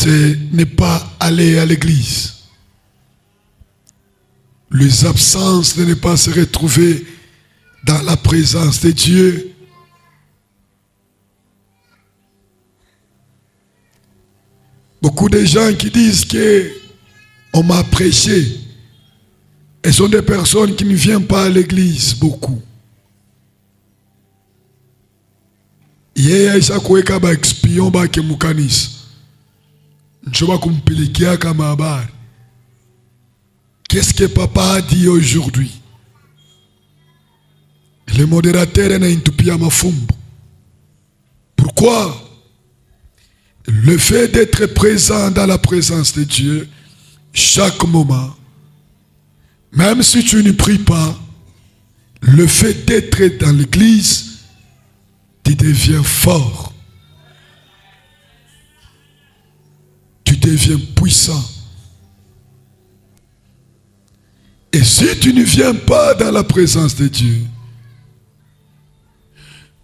c'est ne pas aller à l'église. Les absences de ne pas se retrouver dans la présence de Dieu. Beaucoup de gens qui disent qu'on m'a prêché, et sont des personnes qui ne viennent pas à l'église beaucoup. Yeye aisha kuweka ba expion ba ke mukanisa. Nchoba kumpilikia kama habari. Qu'est-ce que papa a dit aujourd'hui? Le modérateur est intupia mafumbo. Pourquoi? Le fait d'être présent dans la présence de Dieu, chaque moment, même si tu ne pries pas, le fait d'être dans l'église, tu deviens fort. Tu deviens puissant. Et si tu ne viens pas dans la présence de Dieu,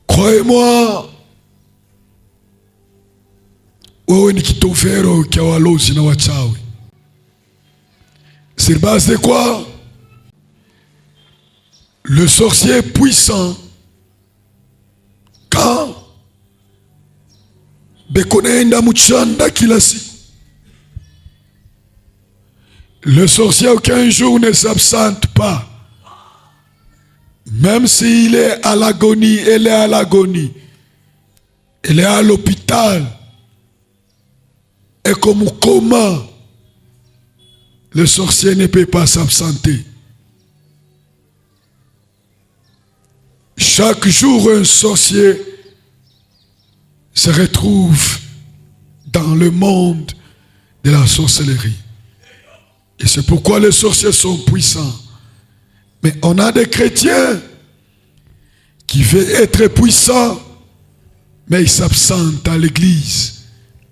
croyez-moi, sur base de quoi? Le sorcier est puissant quand bekonaenda muchanda kila siku. Le sorcier aucun jour ne s'absente pas. Même s'il est à l'agonie, elle est à l'agonie. Elle est à l'hôpital. Et comme coma, le sorcier ne peut pas s'absenter. Chaque jour, un sorcier se retrouve dans le monde de la sorcellerie. Et c'est pourquoi les sorciers sont puissants. Mais on a des chrétiens qui veulent être puissants, mais ils s'absentent à l'église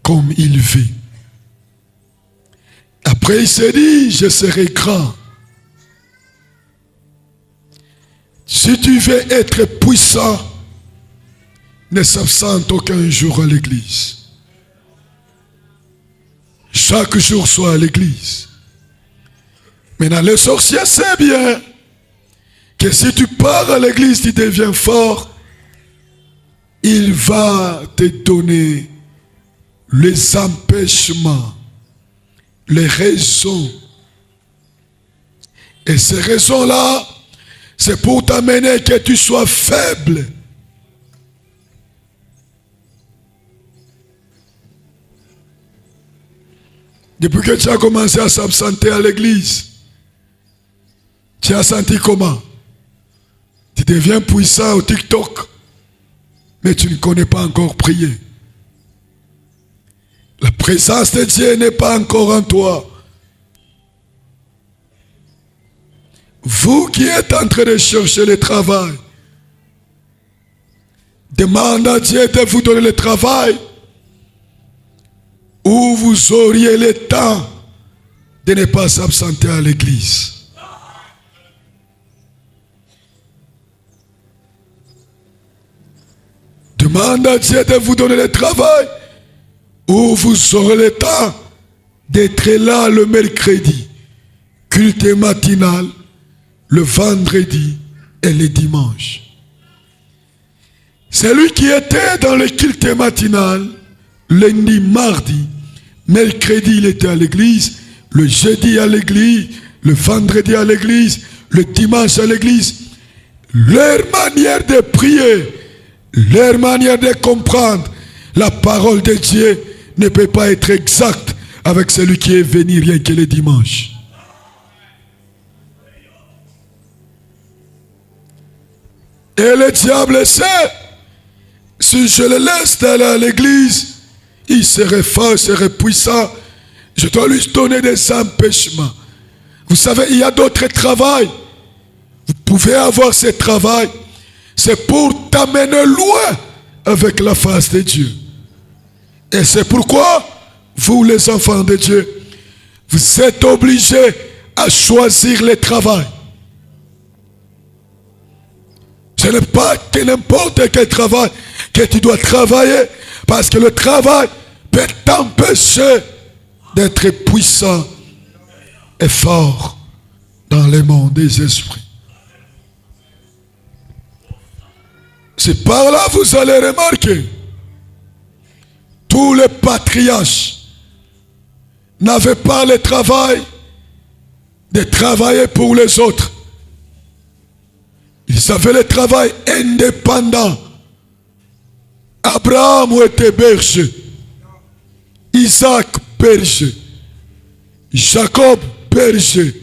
comme il veut. Après, il se dit, je serai grand. Si tu veux être puissant, ne s'absente aucun jour à l'église. Chaque jour soit à l'église. Maintenant, le sorcier sait bien que si tu pars à l'église, tu deviens fort. Il va te donner les empêchements, les raisons. Et ces raisons-là, c'est pour t'amener que tu sois faible. Depuis que tu as commencé à s'absenter à l'église, tu as senti comment? Tu deviens puissant au TikTok, mais tu ne connais pas encore prier. La présence de Dieu n'est pas encore en toi. Vous qui êtes en train de chercher le travail, demandez à Dieu de vous donner le travail où vous auriez le temps de ne pas s'absenter à l'église. Demandez à Dieu de vous donner le travail où vous aurez le temps d'être là le mercredi, culte matinal, le vendredi et le dimanche. Celui qui était dans le culte matinal, lundi, mardi, mercredi il était à l'église, le jeudi à l'église, le vendredi à l'église, le dimanche à l'église. Leur manière de prier, leur manière de comprendre la parole de Dieu ne peut pas être exacte avec celui qui est venu rien que le dimanche. Et le diable sait, si je le laisse aller à l'église, il serait fort, il serait puissant. Je dois lui donner des empêchements. Vous savez, il y a d'autres travails. Vous pouvez avoir ce travail. C'est pour t'amener loin avec la face de Dieu. Et c'est pourquoi, vous les enfants de Dieu, vous êtes obligés à choisir le travail. Ce n'est pas que n'importe quel travail que tu dois travailler, parce que le travail peut t'empêcher d'être puissant et fort dans le monde des esprits. C'est par là que vous allez remarquer, tous les patriarches n'avaient pas le travail de travailler pour les autres. Ils avaient le travail indépendant. Abraham était berger, Isaac berger, Jacob berger.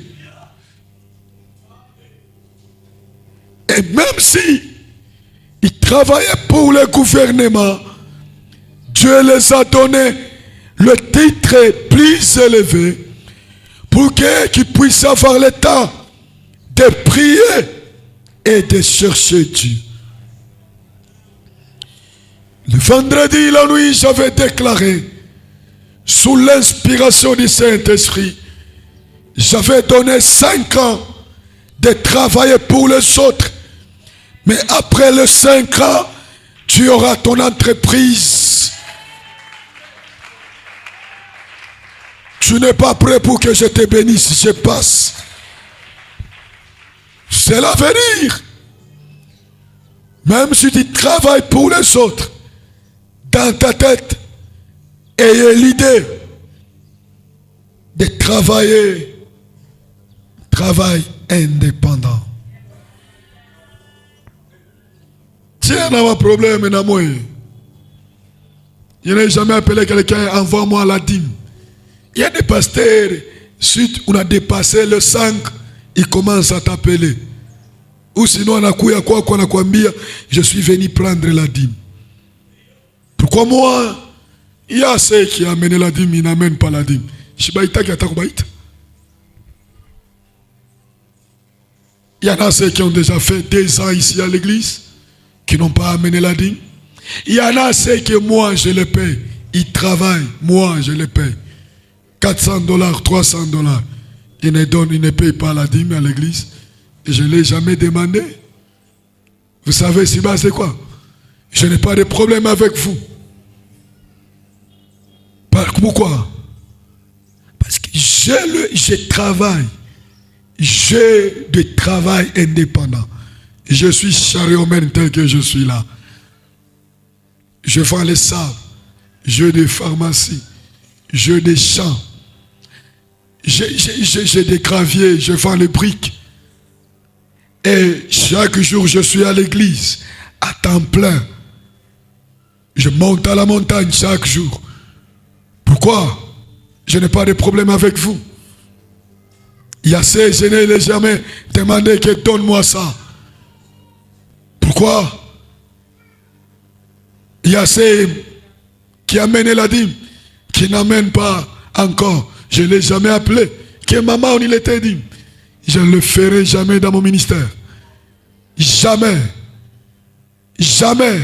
Et même si ils travaillaient pour le gouvernement, Dieu les a donné le titre plus élevé pour qu'ils puissent avoir le temps de prier et de chercher Dieu. Le vendredi, la nuit, j'avais déclaré, sous l'inspiration du Saint-Esprit, j'avais donné 5 ans de travailler pour les autres. Mais après les 5 ans, tu auras ton entreprise. Tu n'es pas prêt pour que je te bénisse, je passe. C'est l'avenir. Même si tu travailles pour les autres, dans ta tête, ayez l'idée de travailler, travail indépendant. Tiens, on a un problème, je n'ai jamais appelé quelqu'un, envoie-moi la dîme. Il y a des pasteurs, suite on a dépassé le 5, ils commencent à t'appeler. Ou sinon, on a quoi, je suis venu prendre la dîme. Pourquoi moi, il y a ceux qui amènent la dîme, ils n'amènent pas la dîme. Il y en a ceux qui ont déjà fait 2 ans ici à l'église, qui n'ont pas amené la dîme. Il y en a ceux que moi je les paye. Ils travaillent, moi je les paye. $400, $300. Ils ne payent pas la dîme à l'église. Et je ne l'ai jamais demandé. Vous savez, c'est quoi? Je n'ai pas de problème avec vous. Pourquoi? Parce que je travaille. J'ai du travail indépendant. Je suis chariomène tel que je suis là. Je vends les sables. J'ai des pharmacies. J'ai des champs. J'ai des graviers. Je vends les briques. Et chaque jour, je suis à l'église, à temps plein. Je monte à la montagne chaque jour. Pourquoi? Je n'ai pas de problème avec vous. Il y a ces, je n'ai jamais demandé que donne-moi ça. Pourquoi? Il y a ceux qui amènent la dîme, qui n'amènent pas encore. Je ne l'ai jamais appelé. Que maman, on il était dîme. Je ne le ferai jamais dans mon ministère. Jamais. Jamais.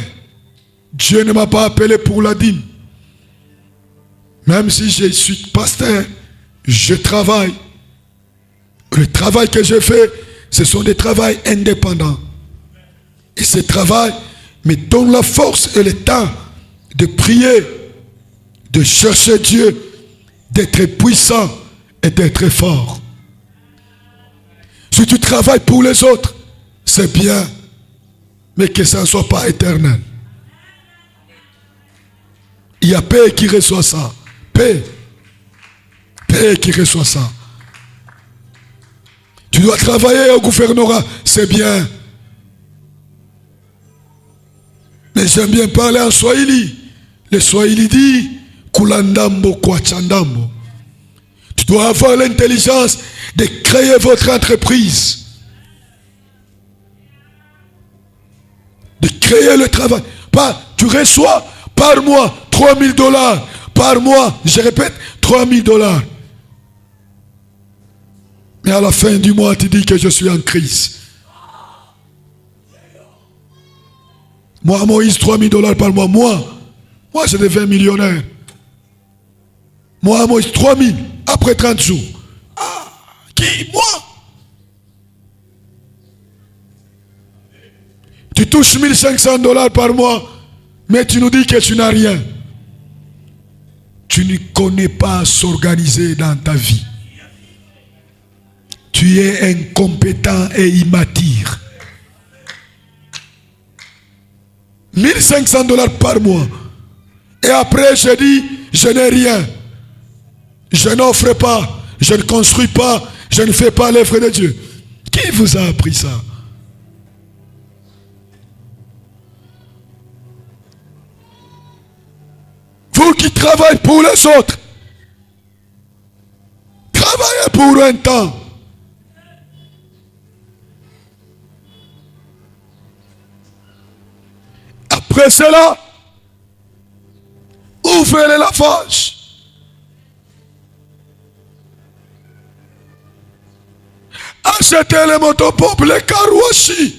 Dieu ne m'a pas appelé pour la dîme. Même si je suis pasteur, je travaille. Le travail que je fais, ce sont des travaux indépendants. Et ce travail me donne la force et le temps de prier, de chercher Dieu, d'être puissant et d'être fort. Si tu travailles pour les autres, c'est bien, mais que ça ne soit pas éternel. Il y a paix qui reçoit ça. Paix. Paix qui reçoit ça. Tu dois travailler au gouvernorat, c'est bien. Mais j'aime bien parler en Swahili. Le Swahili dit Kulandambo Kwachandambo. Tu dois avoir l'intelligence de créer votre entreprise. De créer le travail. Pas, tu reçois par mois $3,000. Par mois, je répète, $3,000. Mais à la fin du mois, tu dis que je suis en crise. Moi, Moïse, $3,000 par mois. Moi, je deviens millionnaire. Moi, Moïse, 3,000 après 30 jours. Ah, qui? Moi? Tu touches $1,500 par mois, mais tu nous dis que tu n'as rien. tu ne connais pas à s'organiser dans ta vie. Tu es incompétent et immature. 1500 dollars par mois. Et après, je dis, je n'ai rien. Je n'offre pas. Je ne construis pas. Je ne fais pas l'œuvre de Dieu. Qui vous a appris ça? Vous qui travaillez pour les autres, travaillez pour un temps. Après cela, ouvrez les lavages. Achetez les motopompes, les carouachis.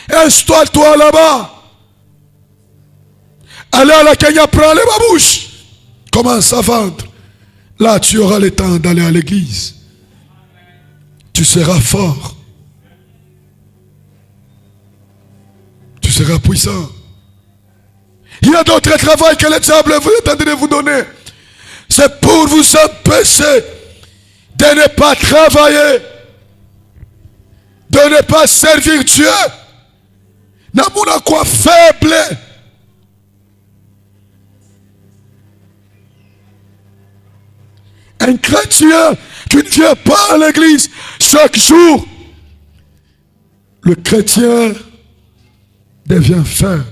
Installe-toi là-bas. Allez à la Kenya, prends les babouches. Commence à vendre. Là, tu auras le temps d'aller à l'église. Tu seras fort. Tu seras puissant. Il y a d'autres travaux que le diable est en train de vous donner. C'est pour vous empêcher de ne pas travailler, de ne pas servir Dieu. Namuna quoi faible. Un chrétien qui ne vient pas à l'église chaque jour, le chrétien devient faible.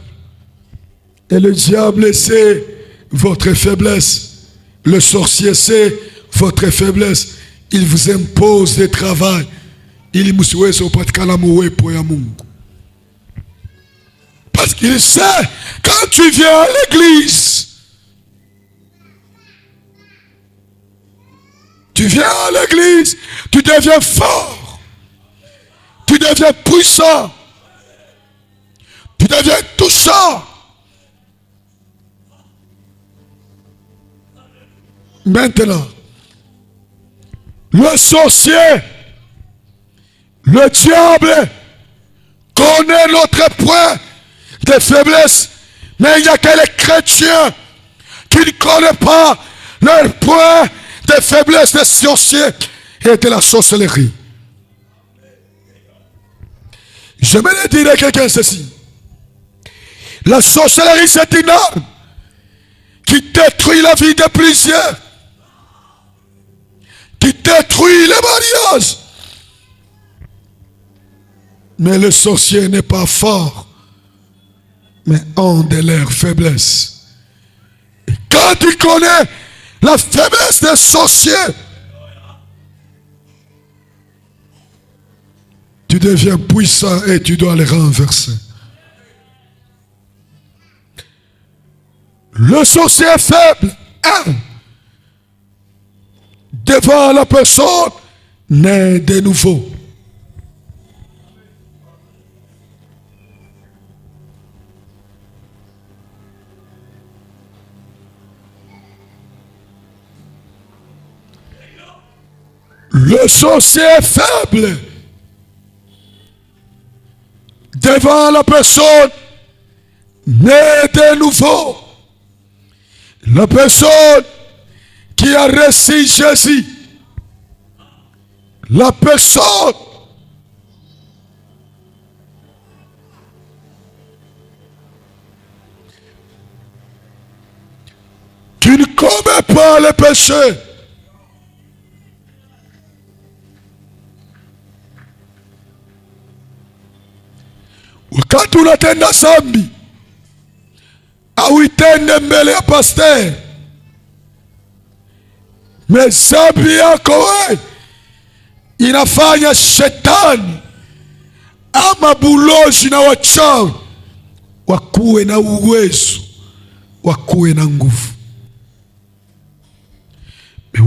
Et le diable sait votre faiblesse. Le sorcier sait votre faiblesse. Il vous impose des travail. Parce qu'il sait, quand tu viens à l'église, tu viens à l'église, tu deviens fort. Tu deviens puissant. Tu deviens touchant. Maintenant, le sorcier, le diable connaît notre point de faiblesse, mais il n'y a que les chrétiens qui ne connaissent pas leur point de faiblesse des sorciers et de la sorcellerie. Je me dire à quelqu'un ceci. La sorcellerie, c'est une arme qui détruit la vie de plusieurs, qui détruit les mariages. Mais le sorcier n'est pas fort, mais ont de leurs faiblesses. Et quand tu connais la faiblesse des sorciers, tu deviens puissant et tu dois les renverser. Le sorcier est faible. Devant la personne naît de nouveau. Le sorcier est faible. Devant la personne naît de nouveau. La personne qui a reçu Jésus, la personne qui ne commet pas le péché, wakati unatenda dhambi au itende mbele ya pastor, dhambi yako wewe inafanya shetani ama bulozi na wachawi wakuwe na uwezo, wakuwe na nguvu.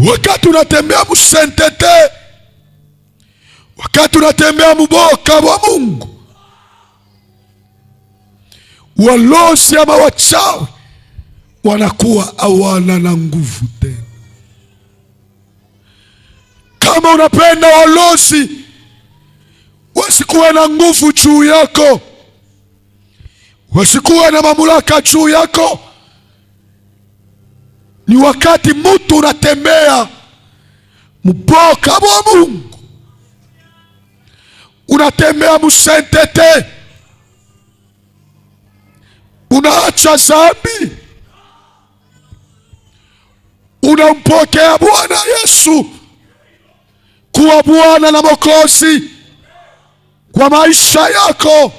Wakati unatembea musentete, wakati unatembea muboka wa Mungu, walozi ama wachawi wanakuwa hawana na nguvu tena. Kama unapenda walozi wasikuwe na nguvu juu yako, wasikuwe na mamlaka juu yako, ni wakati mtu unatembea mboka bwa Mungu, unatembea musentete, unaacha zambi, unampokea Bwana Yesu kuwa Bwana na Mwokozi kwa maisha yako.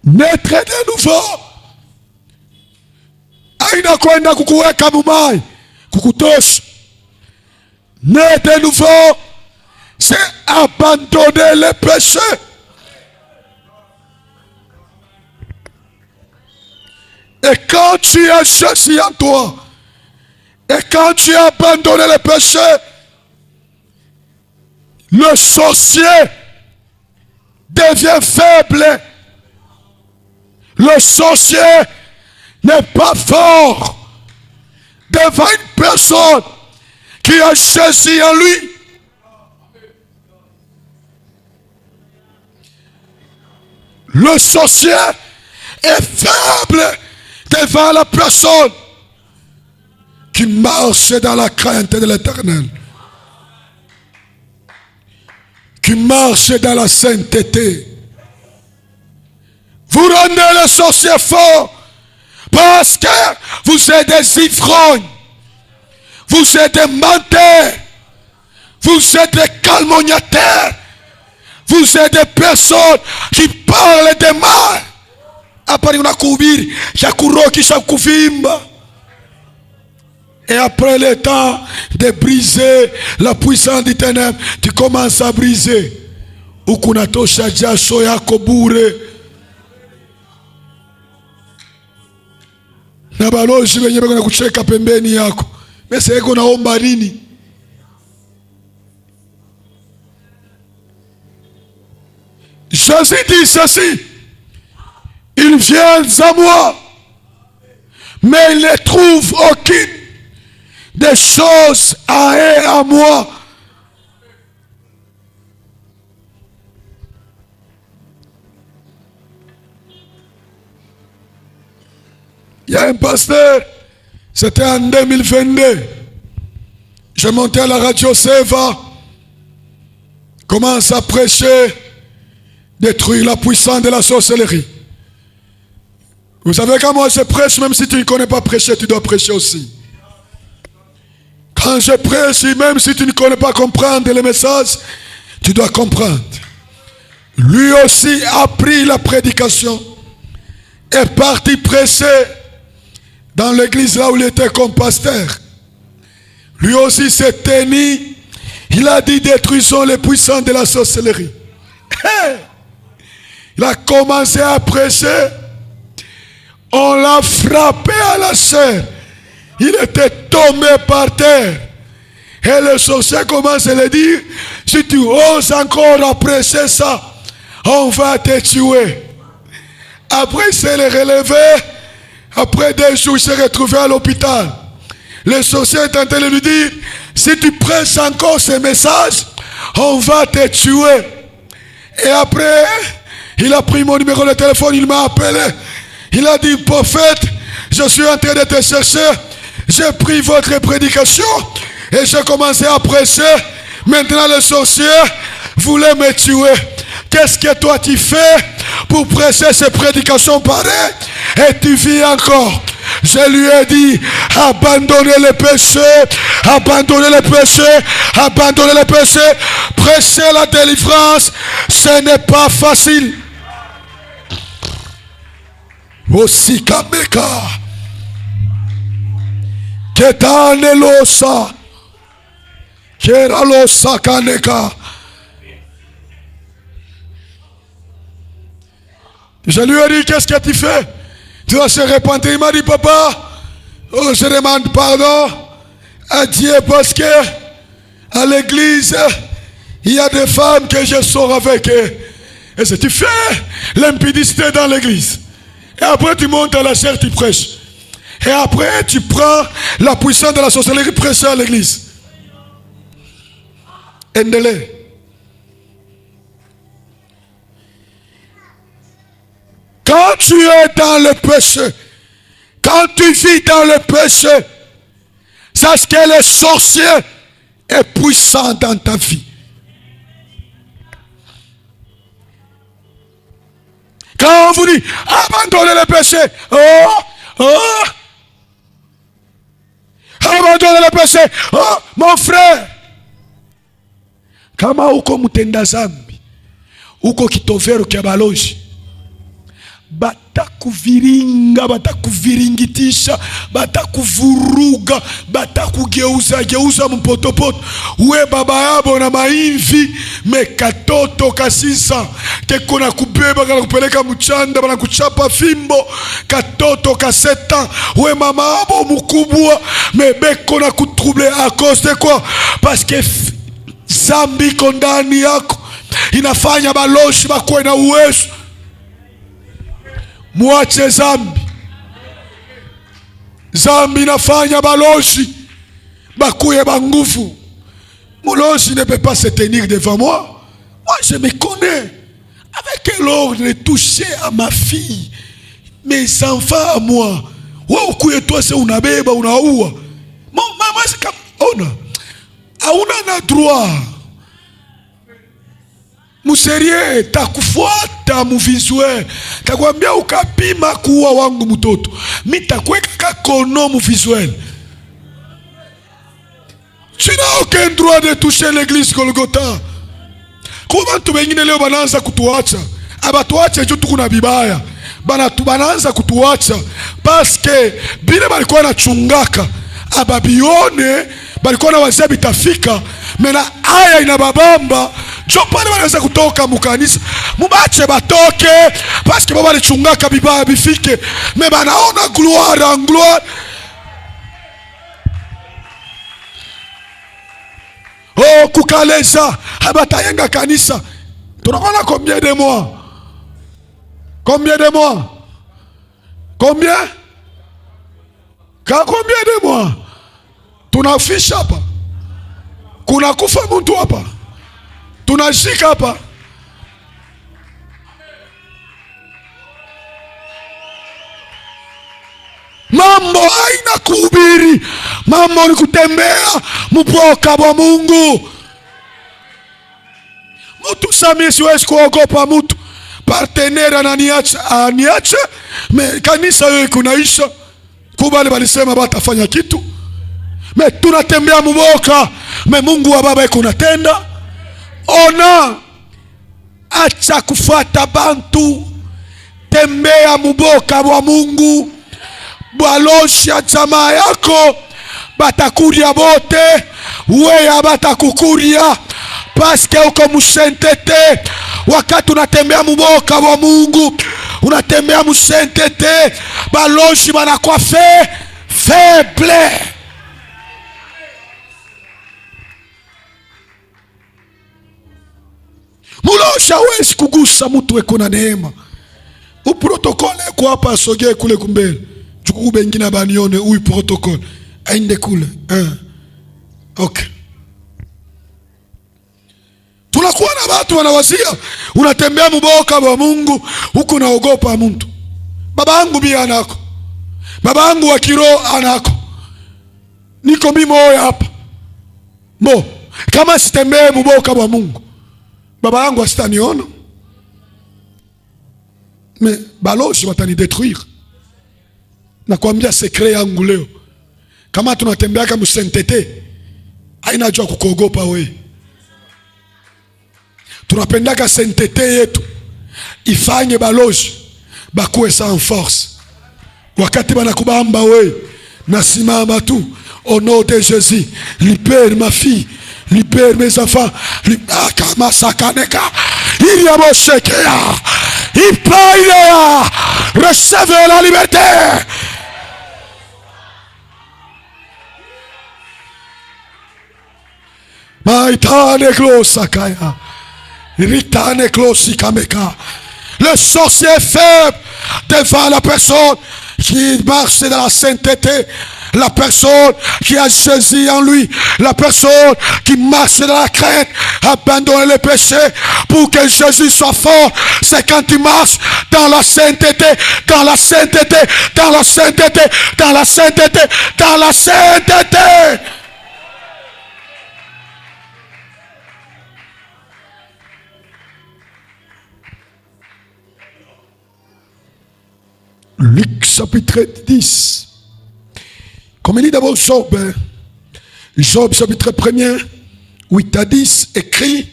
Naître de nouveau haina kwenda kukuweka mumai kukutosha. Naître de nouveau, c'est abandonner le péché. Et quand tu as Jésus en toi, et quand tu as abandonné le péché, le sorcier devient faible. Le sorcier n'est pas fort devant une personne qui a Jésus en lui. Le sorcier est faible devant la personne qui marche dans la crainte de l'Éternel, qui marche dans la sainteté. Vous rendez le sorcier fort parce que vous êtes des ivrognes, vous êtes des menteurs, vous êtes des calomniateurs, vous êtes des personnes qui parlent de mal. Après on a kuhubiri cha kurokisha kuvimba. Et après le temps de briser la puissance du ténèbre, tu commences à briser. Ukunatosha jasho yako bure. Na balozi wenye bako nakucheka pembeni yako. Mese yako naomba nini? Jésus dit ceci: ils viennent à moi, mais ils ne trouvent aucune des choses à moi. Il y a un pasteur, c'était en 2022. J'ai monté à la radio Seva, commence à prêcher, détruire la puissance de la sorcellerie. Vous savez, quand moi je prêche, même si tu ne connais pas prêcher, tu dois prêcher aussi. Quand je prêche, même si tu ne connais pas comprendre les messages, tu dois comprendre. Lui aussi a pris la prédication, est parti prêcher dans l'église là où il était comme pasteur. Lui aussi s'est tenu, il a dit détruisons les puissants de la sorcellerie. Il a commencé à prêcher, on l'a frappé à la chair, il était tombé par terre. Et le sorcier commence à lui dire, si tu oses encore à prêcher ça, on va te tuer. Après il s'est relevé. Après 2 jours, il s'est retrouvé à l'hôpital. Le sorcier est en train de lui dire, si tu prêches encore ce message, on va te tuer. Et après, il a pris mon numéro de téléphone, il m'a appelé. Il a dit, prophète, je suis en train de te chercher. J'ai pris votre prédication et j'ai commencé à prêcher. Maintenant, le sorcier voulait me tuer. Qu'est-ce que toi tu fais pour prêcher ces prédications pareilles et tu vis encore? Je lui ai dit, abandonnez le péché, abandonnez le péché, abandonnez le péché, prêcher la délivrance, ce n'est pas facile. Aussi kameka, ketane losa, kera losa kaneka. Je lui ai dit, qu'est-ce que tu fais? Tu dois se repentir. Il m'a dit, papa, je demande pardon à Dieu parce que à l'église, il y a des femmes que je sors avec eux. Et si tu fais l'impudicité dans l'église, et après tu montes à la chair, tu prêches. Et après tu prends la puissance de la sorcellerie, prêcher à l'église. Endele. Quand tu es dans le péché, Quand tu vis dans le péché, sache que le sorcier est puissant dans ta vie. Quand on vous dit abandonnez le péché, abandonnez le péché, mon frère, kama uko mtenda zambi, uko kitovero kya baloji, batakuviringa, batakuviringitisha, batakuvuruga, batakugeuza mpotopoto. Uwe baba yabo na maimvi, mekatoto kasisa keko na kubeba kana kupeleka mchanda, bana kuchapa fimbo, katoto kaseta. Uwe mama yabo mukubwa, mebeko na kutrouble à cause de quoi? Parce que zambi kondani yako inafanya baloshi bakuwe na uwezo. Mwache zambi. Zambi inafanya baloshi bakuye bangufu. Moloshi ne peut pas se tenir devant moi. Moi je me connais. Avec quel ordre de toucher à ma fille, mes enfants à moi? Ukuye toi c'est unabeba unaua. Maman c'est comme ona. Auna na droit. Muserie takufuata muvisuel. Takwambia ukapima kuwa wangu mtoto, mitakweka kakono muvisuel. Tu n'as aucun droit de toucher l'église Golgotha. Kwa bantu bengine leo bananza kutuacha. Abatuache juu tuko na bibaya. Bananza kutuacha parce que bile balikuwa na chungaka. Ababione balikuwa na wazia bitafika. Mena aya inababamba. Jo pale wanaweza kutoka mukanisa. Mubache batoke parce que baba lichungaka bibaya bifike. Me banaona gloire en gloire. Oh kukaleza abatayenga kanisa. Tunaona combien de mois? Combien de mois? Combien? Combien de mois? Tunafisha hapa. Kuna kufa mtu hapa. Tunashika hapa. Mambo haina kuhubiri. Mambo ni kutembea mpoka wa Mungu. Mtu samie siwezi kuogopa mtu. Partenaire aniache. Me kanisa yote kunaisha. Kubali balisema batafanya kitu. Me tunatembea mboka. Me Mungu wa baba kunatenda. Ona, acha kufuata bantu, tembea muboka wa Mungu. Baloshi ya jamaa yako batakuria bote, wewe batakukuria paske uko musentete. Wakati unatembea muboka wa Mungu, unatembea musentete, baloshi banakuwa faible. Mulosha hawezi kugusa mtu weko na neema. Uprotokole kwa hapa asogee kule kumbele. Jukuku bengine banione ui protokole. Ainde kule. Okay. Tunakuwa na watu wanawazia unatembea mboka wa Mungu huko naogopa mtu. Baba yangu pia anako. Baba yangu wa kiroho anako. Niko mimi moyo hapa. Kama sitembee mboka wa Mungu, baba yangu asitaniona. Mais baloshi watani détruire. Nakwambia secret yangu leo. Kama tunatembea kama msentete, haina jua kukogopa we. Tunapendaka sentete yetu ifanye baloshi bakuwe sans force. Wakati banakubamba we, nasimama tu au nom de Jésus. Libère ma fille, libère mes enfants. Kama sakaneka il y a mon shekea, il paye, recevez la liberté. Maitane glosakaya, ritane glosikameka. Le sorcier est faible devant la personne qui marche dans la sainteté La personne qui a Jésus en lui, la personne qui marche dans la crainte, abandonne les péchés pour que Jésus soit fort. C'est quand tu marches dans la sainteté, dans la sainteté, dans la sainteté, dans la sainteté, dans la sainteté. Luc chapitre 10. Comme il dit d'abord Job, Job chapitre 1er, 8 à 10, écrit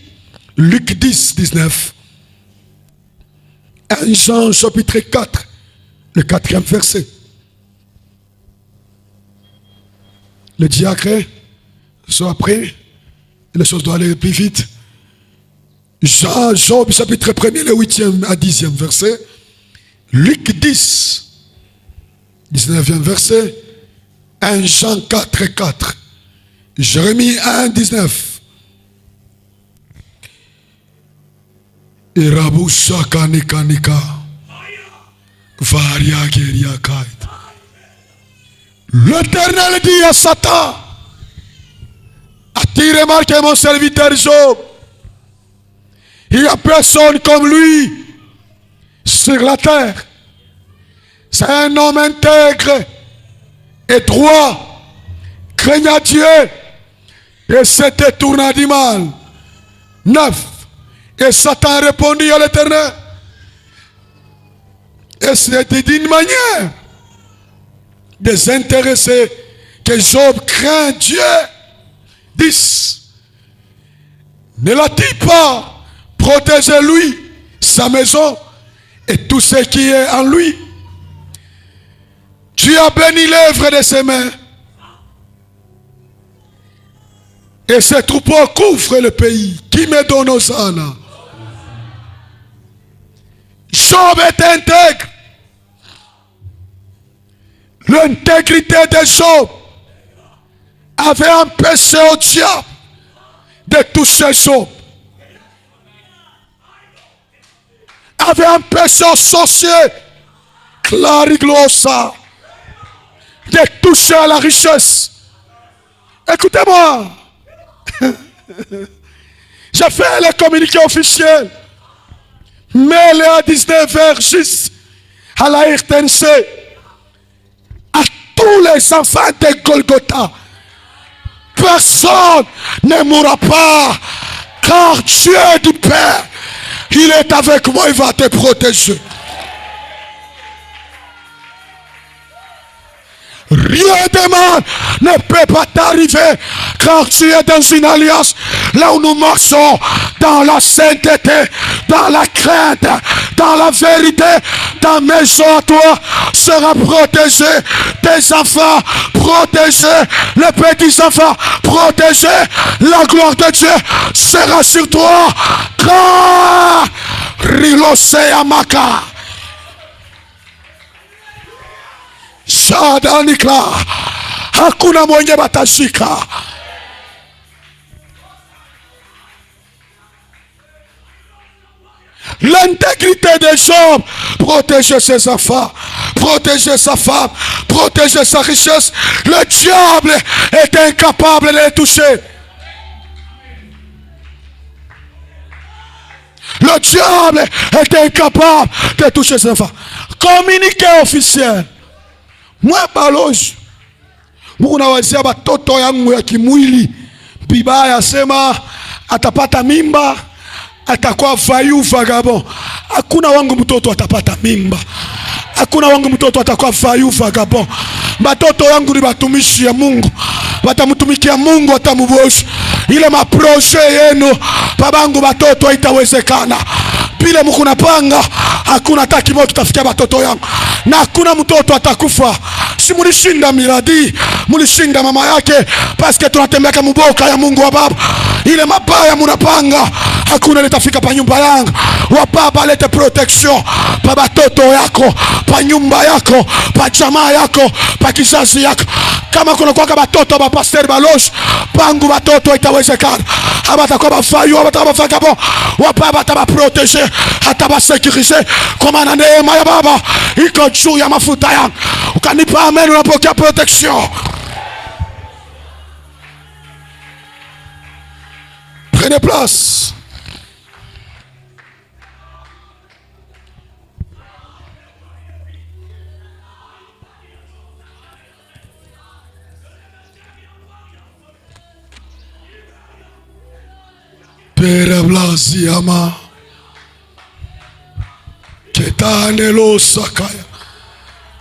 Luc 10, 19. 1 Jean chapitre 4, le 4e verset. Le diacre soit prêt, les choses doivent aller plus vite. Job chapitre 1er, le 8e à 10e verset. Luc 10, 19e verset, 1 Jean 4, 4, Jérémie 1, 19. Irabusaka nika nika, varia geria kait. L'Éternel dit à Satan, as-tu remarqué mon serviteur Job? Il n'y a personne comme lui sur la terre. C'est un homme intègre et droit, craignant Dieu et se détournant du mal. 9. Et Satan répondit à l'Éternel, et c'était d'une manière désintéressée que Job craint Dieu. 10. Ne l'a-t-il pas protégé lui, sa maison et tout ce qui est en lui? Tu as béni l'œuvre de ses mains. Et ses troupeaux couvrent le pays. Qui me donne Hosanna? Job est intègre. L'intégrité de Job avait empêché au diable de toucher Job. Avait empêché au sorcier Clariglosa de toucher à la richesse. Écoutez-moi. J'ai fait le communiqué officiel. Mais les à 19h à la RTNC, à tous les enfants de Golgotha, personne ne mourra pas, car Dieu du Père, il est avec moi, il va te protéger. Rien de mal ne peut pas t'arriver, car tu es dans une alliance là où nous marchons dans la sainteté, dans la crainte, dans la vérité. Ta maison à toi sera protégée, tes enfants protégés, les petits enfants protégés. La gloire de Dieu sera sur toi, car Rilose Amaka Shadanikla, hakuna mwenye batashika. L'intégrité de Job, protéger ses enfants, protéger sa femme, protéger sa richesse. Le diable est incapable de les toucher. Le diable est incapable de toucher ses enfants. Communiqué officiel. Moi balozi Mungu nawazia watoto yangu ya kimwili bibaya, sema atapata mimba, atakuwa vayu vagabond. Hakuna wangu mtoto atapata mimba, hakuna wangu mtoto atakuwa vayu vagabond. Batoto yangu ni batumishi ya Mungu, batamtumikia Mungu, atamuboshi. Ile maproje yenu babangu batoto haitawezekana. Bila Mungu napanga, hakuna hata kimoja tutafikia batoto yangu, na hakuna mtoto atakufa. Si mulishinda miradi, mulishinda mama yake, paske tunatembea kama mboka ya Mungu wa baba. Ile mabaya munapanga, hakuna litafika pa nyumba yangu. Wa baba lete protection pa batoto yako, pa nyumba yako, pa jamaa yako, pa kizazi yako. Kama kuna kwa batoto ba pasteur baloge, pangu batoto itawezekana. Abatakuwa bafayu, abatakuwa bafakabo, wa baba taba protéger, ataba sécuriser. Kwa na neema ya baba iko juu ya mafuta yangu. Ukanipa amen, unapokea protection. Prenez place. Père Blasiama. Ketanelo Sakaya.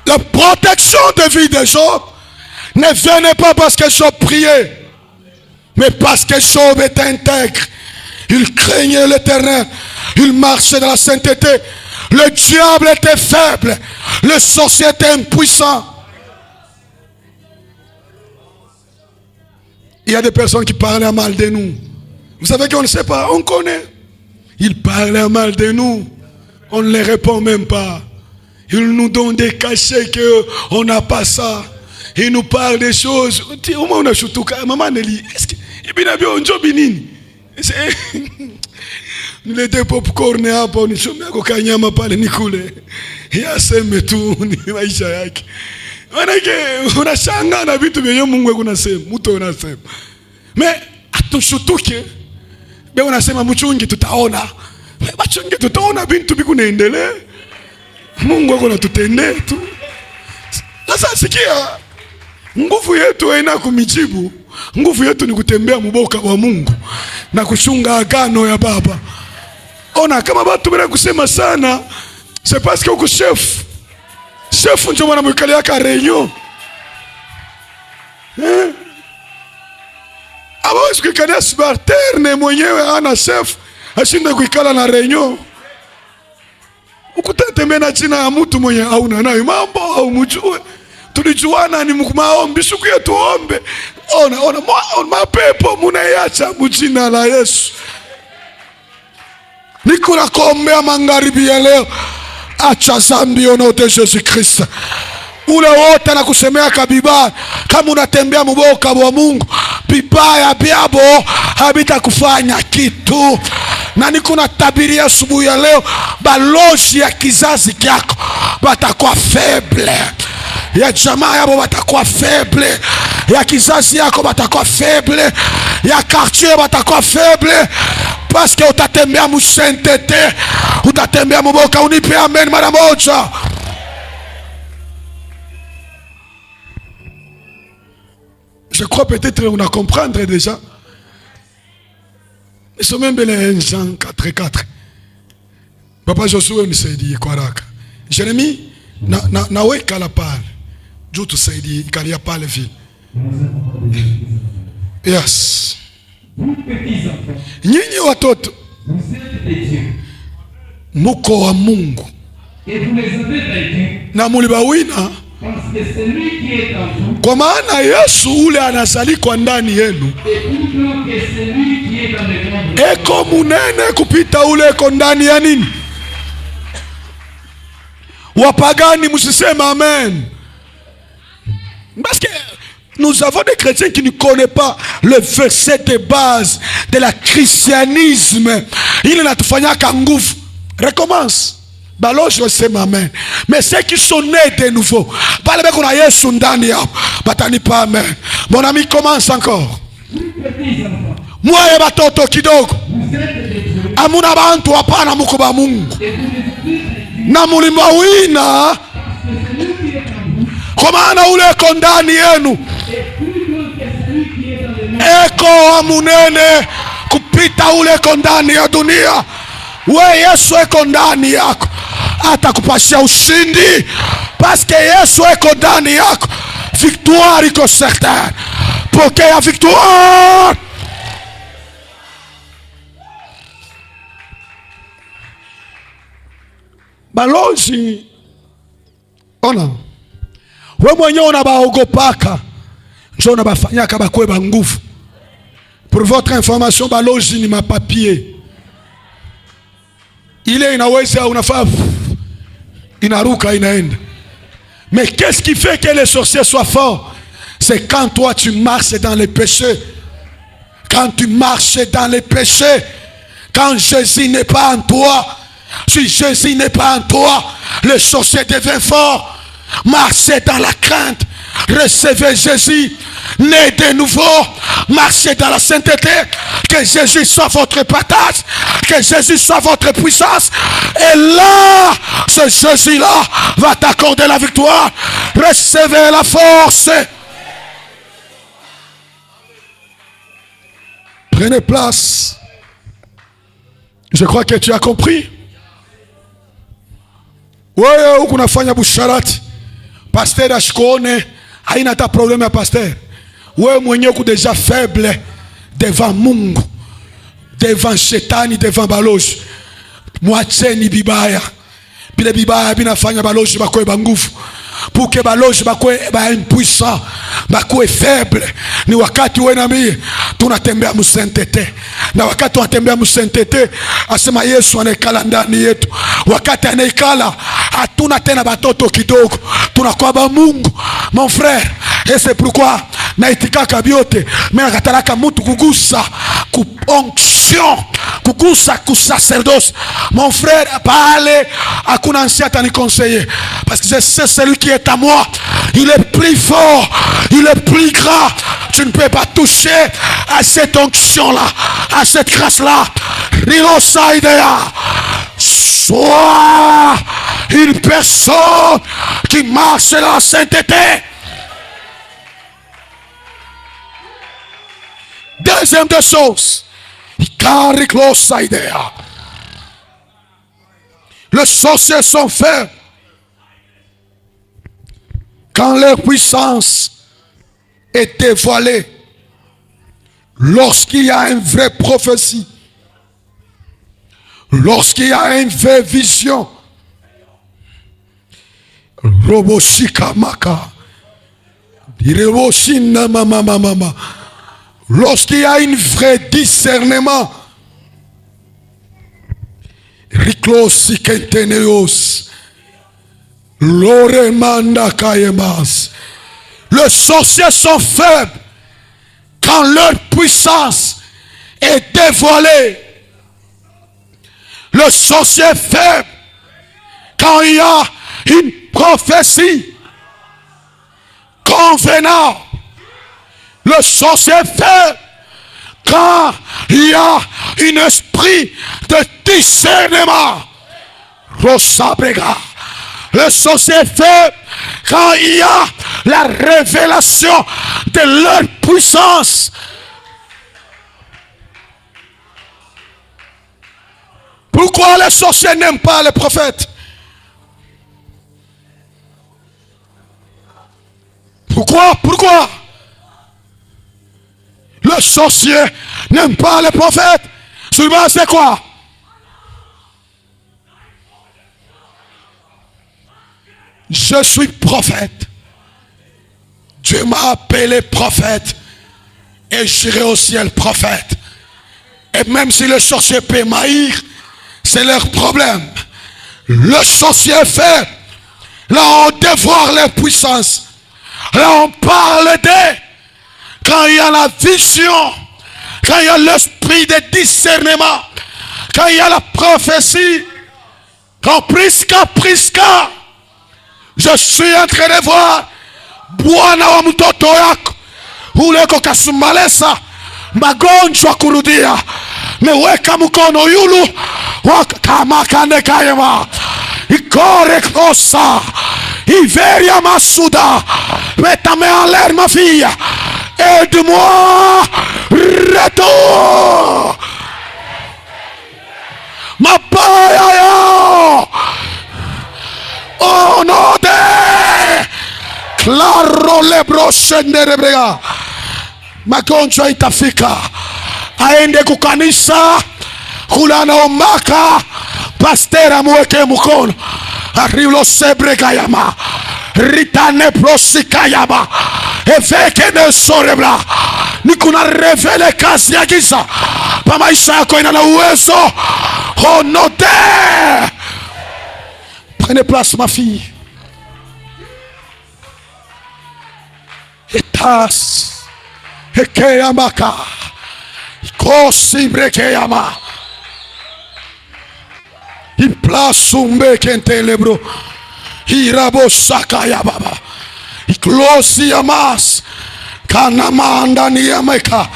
La protection de vie des gens ne venait pas parce que Job priait, mais parce que Job était intègre. Il craignait l'Éternel. Il marchait dans la sainteté. Le diable était faible. Le sorcier était impuissant. Il y a des personnes qui parlaient mal de nous. Vous savez qu'on ne sait pas, on connaît. Ils parlaient mal de nous. On ne les répond même pas. Ils nous donnent des cachets qu'on n'a pas ça. Ils nous parlent des choses. Maman Nelly, est-ce que il était popcorn hapo nichomea kanyama pale nikule. Yaseme tu ni maisha yake. Manake unashangaa na vitu vyenye Mungu kunasema, mtu unasema. Mais atushutuke. Beo unasema mchungi tutaona. Mchungi tutaona vitu vikunaendelea. Mungu wako natutendee tu. Sasa sikia. Nguvu yetu haina kumijibu. Nguvu yetu ni kutembea muboka wa Mungu na kushunga agano ya Baba. Ona kama watu bila kusema sana, c'est parce que uko chef. Chef ndio mwana mwikali yaka réunion. Hawezi kuikalia subalterne mwenyewe ana chef, ashinde kuikala na réunion. Ukutatembea na jina ya mtu mwenye hauna nayo mambo au mjue. Tulijuana ni maombi, siku ya tuombe. Ona mapepo munaiacha mjina la Yesu. Niko nakuombea magharibi ya leo, acha dhambi onote Yesu Kristo. Ule wote na kusemea kabibaya, kama unatembea mboka wa Mungu, bibaya biabo habitakufanya kitu. Na niko natabiria asubuhi ya leo, balozi ya kizazi kyako batakuwa faible. Ya jamaa yabo batakuwa faible. Ya kizazi yako batakuwa faible. Ya quartier batakuwa faible. Parce que utatembea musentete, utatembea muboka. Unipe amen mara moja. Je crois peut-être on a comprendre déjà. Nous sommes même les Jean 4:4. Papa Josué nisaidie kwa haraka. Jeremie naweka la pale. Juu tusaidie ikalia pale vile. Yes. Nyinyi watoto muko wa Mungu na mulibawina, kwa maana Yesu ule anazalikwa ndani yenu eko munene kupita ule eko ndani ya nini? Wapagani musisema amen. Parce que nous avons des chrétiens qui ne connaissent pas le verset de base de la christianisme. Il n'a pas fait qu'un gouffre. Recommence. Balo je sais amen. Mais ceux qui sont nés de nouveau, parlez bien qu'on a Yesu ndani yao, batani pas amen. Mon ami commence encore. Moi et batoto kidogo. Amuna bantu hapana muko ba Mungu. Na mulima wina. Kwa maana ule eko ndani yenu eko wa munene kupita ule eko ndani ya dunia. We Yesu eko ndani yako, atakupashia ushindi. Parce que Yesu eko ndani yako, victoire iko certaine. Pokea victoire. Balozi ona we mwenyewe unabaogopaka, njo unabafanyaka bakwe ba nguvu. Pour votre information, balozi ni mapapier. Ile inaweza unafaa inaruka inaenda. Mais qu'est-ce qui fait que les sorciers soient forts? C'est quand toi tu marches dans les péchés. Quand tu marches dans les péchés. Quand Jésus n'est pas en toi. Si Jésus n'est pas en toi, le sorcier devient fort. Marchez dans la crainte. Recevez Jésus. Né de nouveau. Marchez dans la sainteté. Que Jésus soit votre partage. Que Jésus soit votre puissance. Et là, ce Jésus-là va t'accorder la victoire. Recevez la force. Prenez place. Je crois que tu as compris. Wewe huku nafanya busharati. Pasteur ashikone. Haina ta problème ya pasteur. Wewe mwenyewe uko déjà faible devant Mungu. Devant shetani, devant baloji. Mwacheni bibaya. Bile bibaya binafanya baloji bakoe banguvu. Pour que baloji bakoe impuissant, bakoe faible. Ni wakati wewe na mimi tunatembea msentete. Na wakati tunatembea msentete, asema Yesu anaikala ndani yetu. Wakati anaikala, hatuna tena batoto kidogo. Tunakuwa ba Mungu, mon frère. Et c'est pourquoi naitikaka biote, mais nakatalaka mutu kugusa ku onction, kugusa ku sacerdoce. Mon frère, pale hakuna ancien atani conseiller, parce que je sais celui qui est à moi, il est plus fort, il est plus grand. Tu ne peux pas toucher à cette onction là, à cette grâce là. Rilosaidea, sois une personne qui marche dans la sainteté. Deuxième des choses, les sorciers sont faits quand leur puissance est dévoilée, lorsqu'il y a une vraie prophétie, lorsqu'il y a une vraie vision. Lorsqu'il y a un vrai discernement, les sorciers sont faibles quand leur puissance est dévoilée. Le sorcier est faible quand il y a une prophétie convenable. Le sorcier fait quand il y a un esprit de discernement. Le sorcier fait quand il y a la révélation de leur puissance. Pourquoi les sorciers n'aiment pas les prophètes? Pourquoi le sorcier n'aime pas les prophètes? Souvent c'est quoi? Je suis prophète. Dieu m'a appelé prophète. Et j'irai au ciel prophète. Et même si le sorcier peut m'haïr, c'est leur problème. Le sorcier fait. Là on dévoile les puissances. Là on parle d'eux. Quand il y a la vision, quand il y a l'esprit de discernement, quand il y a la prophétie, quand Priska, je suis en train de voir Bwana wa mtoto yako uleko kasumalesa magonjwa kurudia, meweka mkono yulu kama kane kayema ikore kosa iveria masuda metame en l'air ma fille. Aide-moi, retour. Ma paille, oh non de, claro le brochen de rebrega. Magonjwa itafika, aende kukanisa, kulana omaka, pastera muweke mkono, arrivlo sebrega yama. Ritane prosikayaba eveke ne sorebla nikuna revele kazi ya giza pa maisha yako ina na uwezo honote. Prenez place ma fille. Etas ekeyamaka kosi brekeyama iplace umbe kente lebro Irabo sakaya baba. Iklosi yamas. Kanamanda niyameka.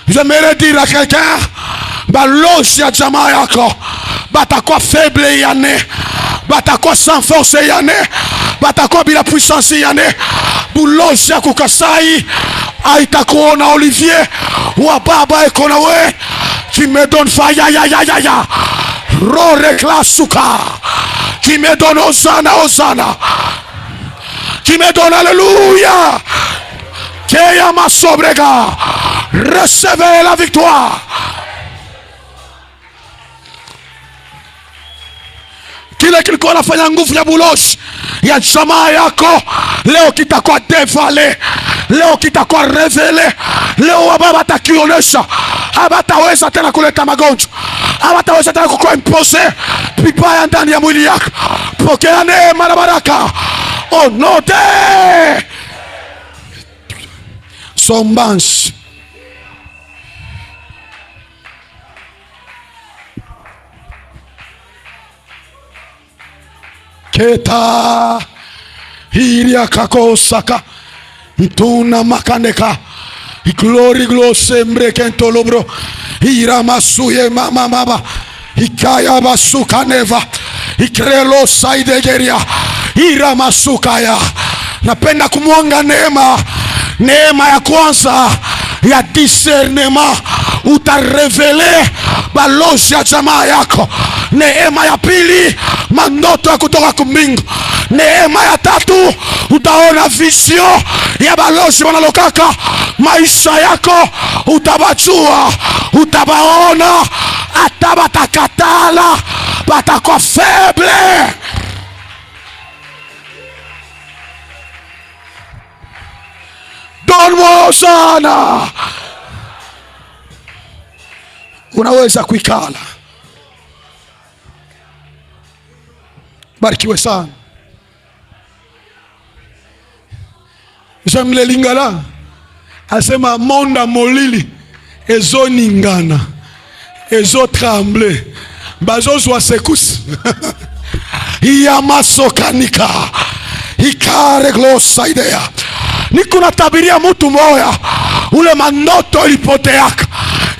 J'aimerais dire à quelqu'un, baloge ya jamaa yako batakuwa faible yane, batakuwa sans force yane, batakuwa bila puissance yane. Buloge ya kukasai haitakuona Olivier wa baba eko na we. Qui me donne faya ya ya ya ya rore klasuka, qui me donne Hosanna Hosanna, qui me donne alléluia. Keya masobrega, recevez la victoire. Kile kilikuwa nafanya nguvu ya buloshi ya jamaa yako leo kitakuwa devale, leo kitakuwa revele. Leo wababa takionesha habataweza tena kuleta magonjwa, habataweza tena kukuimpose vibaya ndani ya mwili yako. Pokea neema na baraka. Onote Sombanshi. Keta hiria kakosaka ntuna makandeka glory glose mbrekentolobro ira masuye mama mama ikaya basuka neva ikrelo saidegeria ira masukaya. Napenda kumwanga neema, neema ya kwanza ya discernement, utarevele balozi ya jamaa yako. Neema ya pili, mandoto ya kutoka kumbingu. Neema ya tatu, utaona vision ya balozi wanalokaka maisha yako. Utabachua, utabaona, atabatakatala, batako faible. Donne-moi sana. Unaweza kuikala. Barikiwe sana. Jamile Lingala asema monda molili ezo ningana ezo tremble bazo zwa sekusi iya masokanika ikare glosa idea. Niko natabiria mtu moya, ule manoto ilipoteaka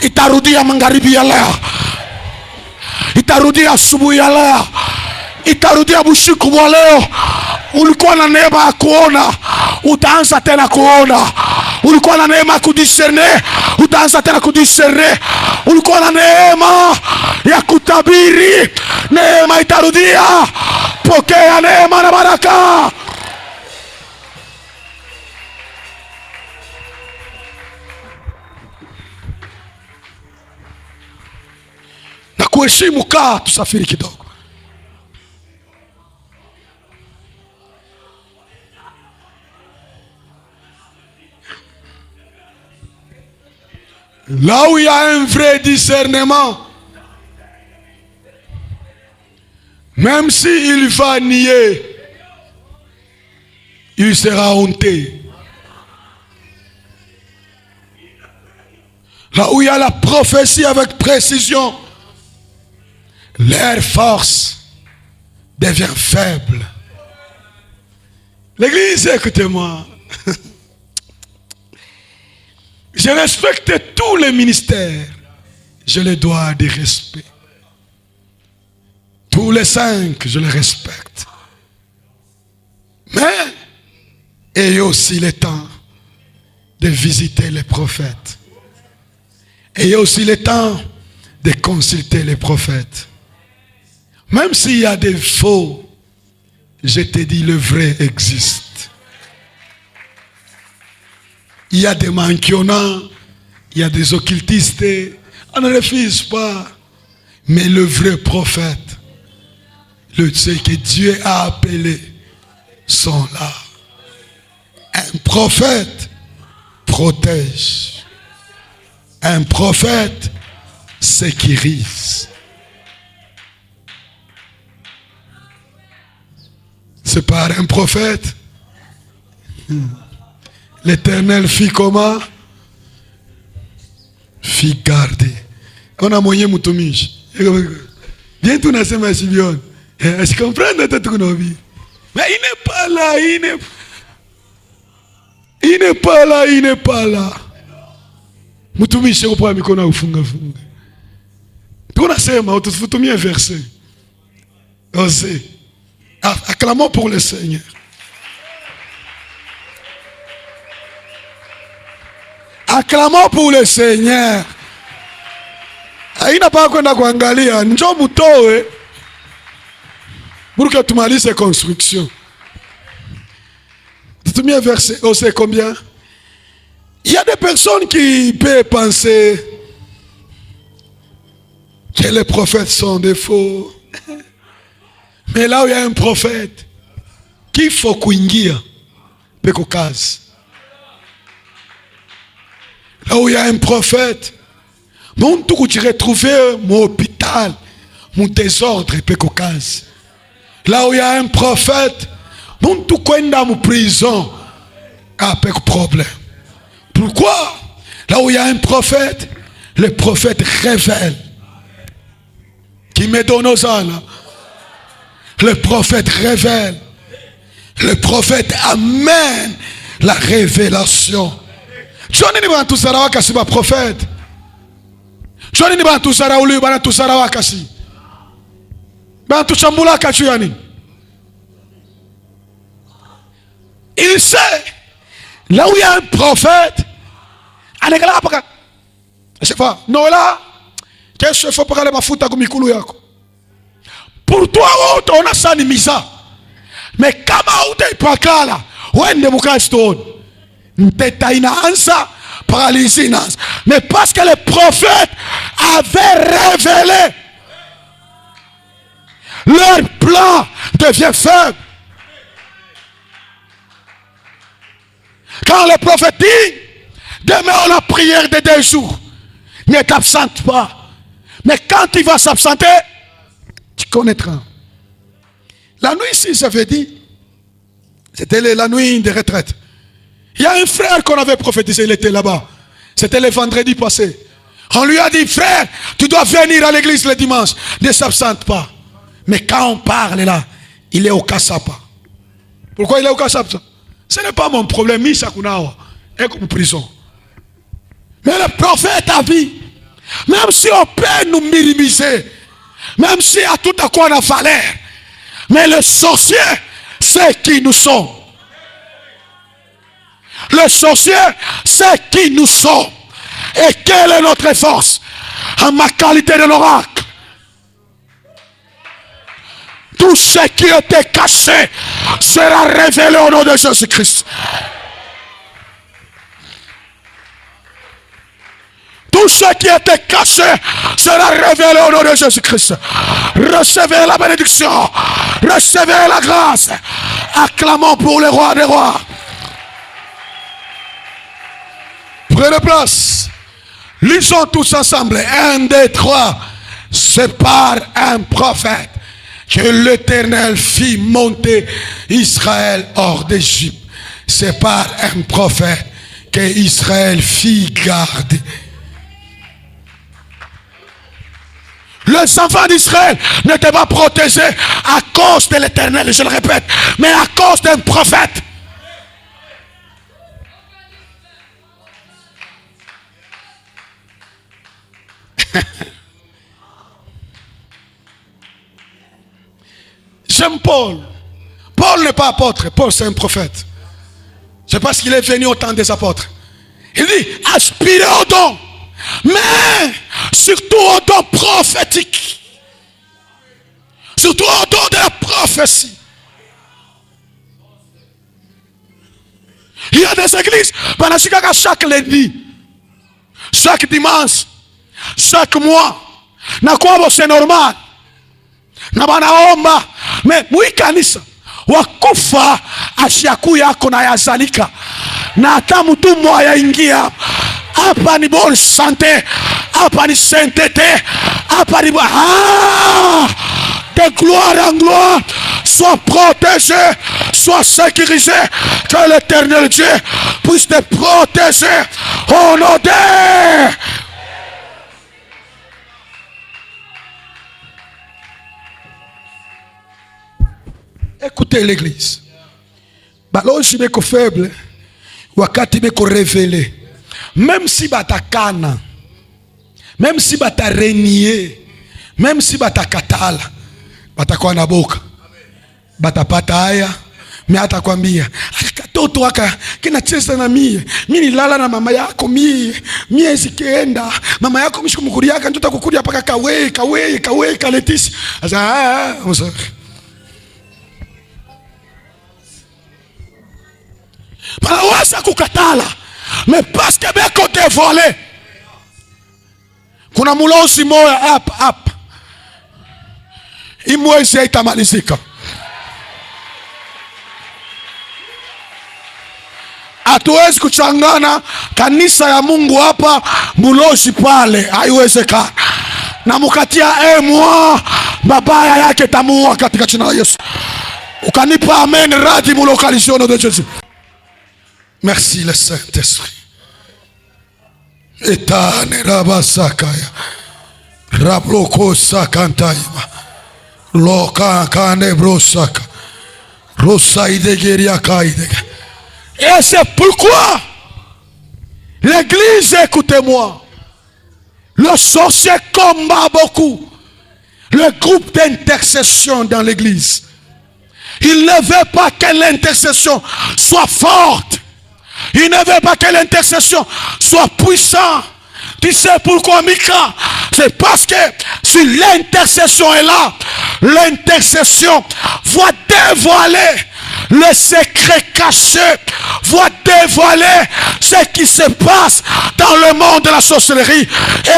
itarudia magharibi ya leo, itarudia asubuhi ya leo, itarudia bushiku wa leo. Ulikuwa na neema ya kuona, utaanza tena kuona. Ulikuwa na neema ya kudiscerne, utaanza tena kudiscerne. Ulikuwa na neema ya kutabiri, neema itarudia. Pokea neema na baraka. Na kuheshimu, kaa tusafiri kidogo. Là où il y a un vrai discernement, même s'il va nier, il sera honté. Là où il y a la prophétie avec précision, leur force devient faible. L'église, écoutez-moi. Je respecte tous les ministères. Je les dois des respects. Tous les 5, je les respecte. Mais, ayez aussi le temps de visiter les prophètes. Ayez aussi le temps de consulter les prophètes. Même s'il y a des faux, je te dis, le vrai existe. Il y a des manquionnants, il y a des occultistes, on ne refuse pas. Mais le vrai prophète, ceux que Dieu a appelés, sont là. Un prophète protège. Un prophète sécurise. C'est par un prophète. L'Éternel fit comment? Fit garder. On a moyen mutumishi. Bien tout nasema Simeon. Je comprends notre vie. Mais il n'est pas là, il n'est. Il n'est pas là, il n'est pas là. Mutumishi kwa mikono ufunga funga. Tunasema utufutumie verset. Osez. Acclamons pour le Seigneur. Acclamons pour le Seigneur. Haina pa kwenda kuangalia, njoo mutoe pour que tumalize construction. Tutumie verset, Osez combien? Il y a des personnes qui peuvent penser que les prophètes sont des faux. Mais là où il y a un prophète, qu'il faut kuingia peko kazi. Là où il y a un prophète, mon tout que tu retrouves mon hôpital, mon désordre peko kazi. Là où il y a un prophète, mon tout kwenda mon prison, a peko problème. Pourquoi? Là où il y a un prophète, le prophète révèle. Qui me donne aux ânes. Le prophète révèle. Le prophète amène la révélation. Johnny ni bantu sara wakasi ba prophète. Johnny ni bantu sara uli bantu sara wakasi. Bantu chambula kachu yani. Il sait. Là où il y a un prophète, je sais pas, Noëlla, qu'est-ce qu'il faut pour aller mafuta kumikulu yako? Pour toi, on a ça ni misa. Mais kama utaipakala, wende mukastone. Nteta inaanza, paralysie inaanza. Mais parce que le prophète avait révélé, leur plan devient faible. Quand le prophète dit, demain la prière de 2 jours, ne t'absente pas. Mais quand il va s'absenter, tu connaîtras. La nuit ici, j'avais dit, c'était la nuit de retraite. Il y a un frère qu'on avait prophétisé, il était là-bas. C'était le vendredi passé. On lui a dit, frère, tu dois venir à l'église le dimanche. Ne s'absente pas. Mais quand on parle là, il est au Kassapa. Pourquoi il est au Kassapa? Ce n'est pas mon problème, Misa Kunawa est comme prison. Mais le prophète a vu, même si on peut nous minimiser, même si à tout à quoi on a valeur, mais le sorcier, c'est qui nous sommes. Le sorcier, c'est qui nous sommes. Et quelle est notre force? En ma qualité de l'oracle. Tout ce qui était caché sera révélé au nom de Jésus-Christ. Tout ce qui était caché sera révélé au nom de Jésus-Christ. Recevez la bénédiction. Recevez la grâce. Acclamons pour le roi des rois. Prenez place. Lisons tous ensemble. 1, 2, 3. C'est par un prophète que l'Éternel fit monter Israël hors d'Égypte. C'est par un prophète que Israël fit garder. Les enfants d'Israël n'étaient pas protégés à cause de l'Éternel, je le répète, mais à cause d'un prophète. J'aime Paul. Paul n'est pas apôtre, Paul c'est un prophète. C'est parce qu'il est venu au temps des apôtres. Il dit, aspirez au don, mais surtout au don prophétique. Surtout au don de la prophétie. Il y a des églises, chaque lundi, chaque dimanche, chaque mois, c'est normal. Na banaomba me muikanisa wakufa ashiaku yako na yazalika na hata mtu mmoja ingia hapa ni bonne santé, hapa ni sainteté, hapa ni de gloire en gloire, sois protégé, sois sécurisé, que l'Éternel Dieu puisse te protéger au nom de... Écoutez l'église. Baloji beko faible. wakati beko révélé, même si batakana, même si bata renier, même si bata katala, batakuwa na boka, batapata haya. Mimi atakwambia katoto aka kinacheza na mie nilala na mama yako mie sikienda mama yako mshikumkuri yaka ndio takukuria paka kawe kaletisi asa Banaweza kukatala, mais parce que beko dévoilé. Kuna mulozi moya hapa imwezi itamalizika. Hatuwezi kuchangana kanisa ya Mungu hapa mulozi pale, haiwezekana. Na mukatia mwa mabaya yake tamuua katika jina la Yesu. Ukanipa amen radi mu localisation de Jésus. Merci le Saint-Esprit. Etane rabasakaya. Rabloko sakantaima. Loka kane brosaka. Rosaide geria kaide. Et c'est pourquoi l'église, écoutez-moi, le sorcier combat beaucoup le groupe d'intercession dans l'église. Il ne veut pas que l'intercession soit forte. Il ne veut pas que l'intercession soit puissante. Tu sais pourquoi, Mika? C'est parce que si l'intercession est là, l'intercession va dévoiler le secret caché, va dévoiler ce qui se passe dans le monde de la sorcellerie.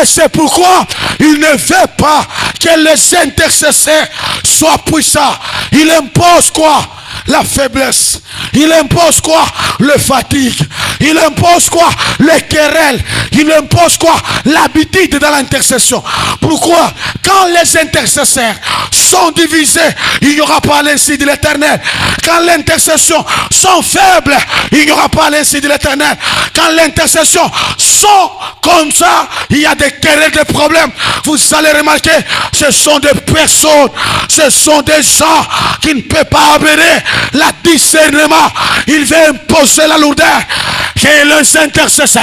Et c'est pourquoi il ne veut pas que les intercesseurs soient puissants. Il impose quoi? La faiblesse. Il impose quoi? Le fatigue. Il impose quoi? Les querelles. Il impose quoi? L'habitude dans l'intercession. Pourquoi? Quand les intercesseurs sont divisés, il n'y aura pas l'insigne de l'Éternel. Quand l'intercession sont faibles, il n'y aura pas l'insigne de l'Éternel. Quand l'intercession sont comme ça, il y a des querelles, des problèmes. Vous allez remarquer, ce sont des personnes, ce sont des gens qui ne peuvent pas obéir la discernement. Il veut imposer la lourdeur. Que les intercesseurs,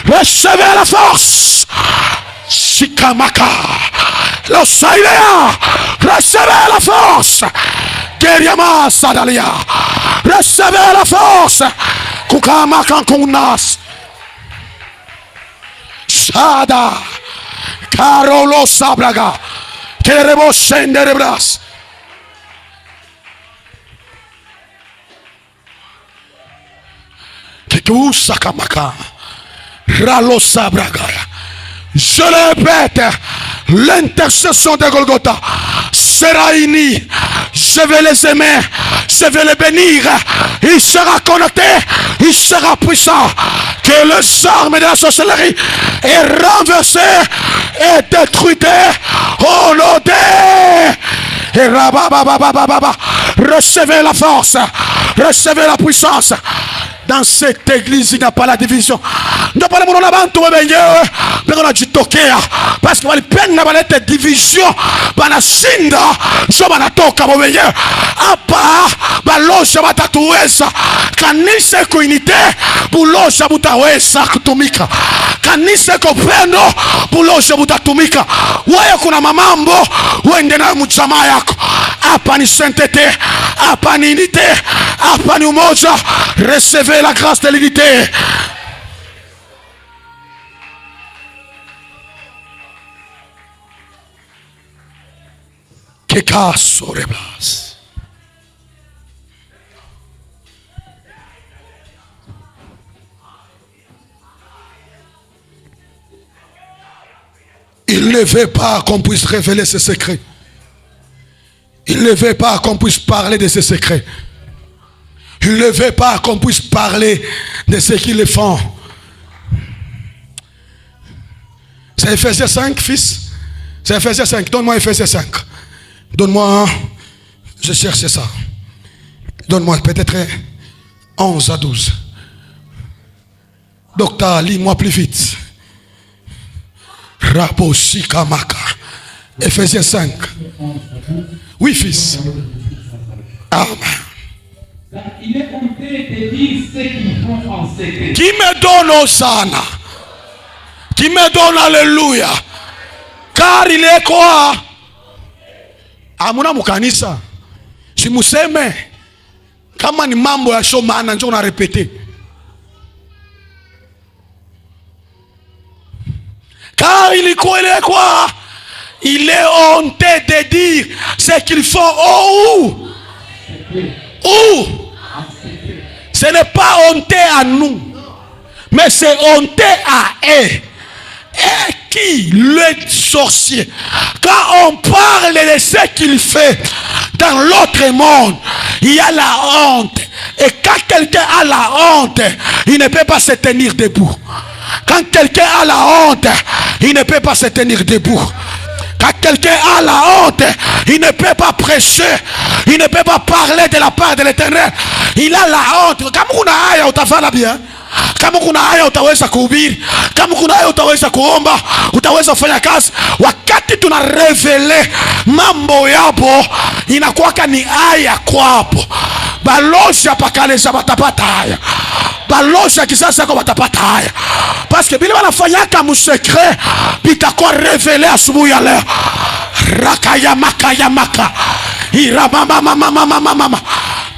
recevez la force. Shikamaka, l'Osaïléa, recevez la force. Keriama Sadalia, recevez la force. Kukamaka Kunas, Sada, Carolo Sabraga, Kerebo Shenderebras. Sakamaka, Ralo Sabragaya. Je le répète, l'intercession de Golgotha sera unie. Je vais les aimer, je vais les bénir. Il sera connecté, il sera puissant. Que le arme de la sorcellerie est renversé et détruite au nom de... Et rababababababa. Recevez la force, recevez la puissance. Dans cette église, il n'y a pas la division. Nous pas le monde là-bas, tout le monde, mais on a dit toquer. Parce que les peines n'a pas été division. Bana sinda, je bana toka bobenye. Apa, balosha batatuweza. Kanisa ko unité, bulosha butaweza kutumika. Kanisa ko pendo, bulosha butatumika. Wewe kuna mamambo, uende na mjamaa yako. Hapa ni sainteté, hapa ni unité, hapa ni umoja. Recevez la grâce de l'unité. Il ne veut pas qu'on puisse révéler ses secrets. Il ne veut pas qu'on puisse parler de ses secrets. Il ne veut pas qu'on puisse parler de ce qu'ils font. C'est Ephésiens 5, fils. C'est Ephésiens 5. Donne-moi Ephésiens 5. Donne-moi, je cherche ça. Donne-moi peut-être 11 à 12. Docteur, lis-moi plus vite. Rabo Shikamaka. Ephésiens 5. Oui, fils. Amen. Il est honteux de dire ce qu'ils font en secret. Qui me donne Hosanna? Qui me donne Alléluia? Car il est quoi? Amuna mukanisa. Si museme kama ni mambo ya shomana njo na répéter. Car il est quoi? Il est honteux de dire ce qu'ils font où? Où? Ce n'est pas honteux à nous, mais c'est honteux à eux. Et qui? Le sorcier. Quand on parle de ce qu'il fait dans l'autre monde, il y a la honte. Et quand quelqu'un a la honte, il ne peut pas se tenir debout. Quand quelqu'un a la honte, il ne peut pas se tenir debout. Quand quelqu'un a la honte, il ne peut pas prêcher, il ne peut pas parler de la part de l'Éternel. Il a la honte. Kama kuna haya utafanya bien. Kama kuna haya utaweza kuhubiri. Kama kuna haya utaweza kuomba, utaweza kufanya kazi. Wakati tunarevele mambo yapo, inakuwa ni haya kwapo. Balosha pakalesha batapata haya. Balosha kisasa kwa batapata haya. Parce que bile banafanyaka mu secret, bitakuwa revele asubuhi ya leo. Rakaya maka. Irama mama.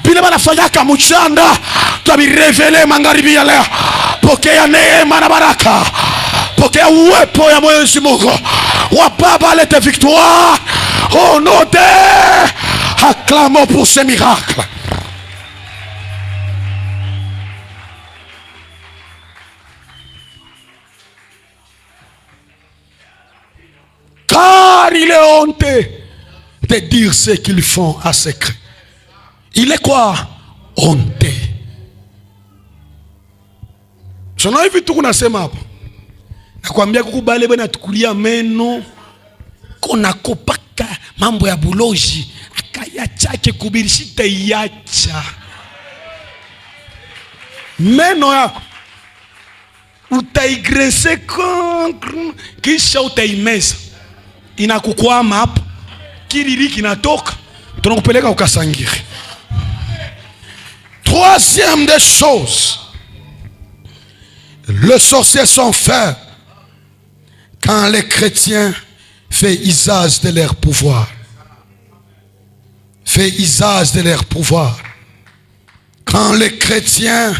Bile banafanyaka mchanda, tutabirevele magharibi ya leo. Pokea neema na baraka. Pokea uwepo ya Mwenyezi Mungu. Wa Baba lete victoire. Au nom de, acclamons pour ce miracle. Car il est honteux de dire ce qu'ils font à secret. Il est quoi? Honteux. Sona hivi tu kunasema hapo. Nakwambia kukubali bwana tukulia meno. Kona kopaka mambo ya buloji. Akaya chake kubirishita yacha. Meno yako. Utaigrese kisha utaimeza. Inakukwama hapo. Kiriri kinatoka. Tunakupeleka ukasangiri. Troisième des choses, le sorcier sont faibles quand les chrétiens font usage de leur pouvoir. Fait usage de leur pouvoir. Quand les chrétiens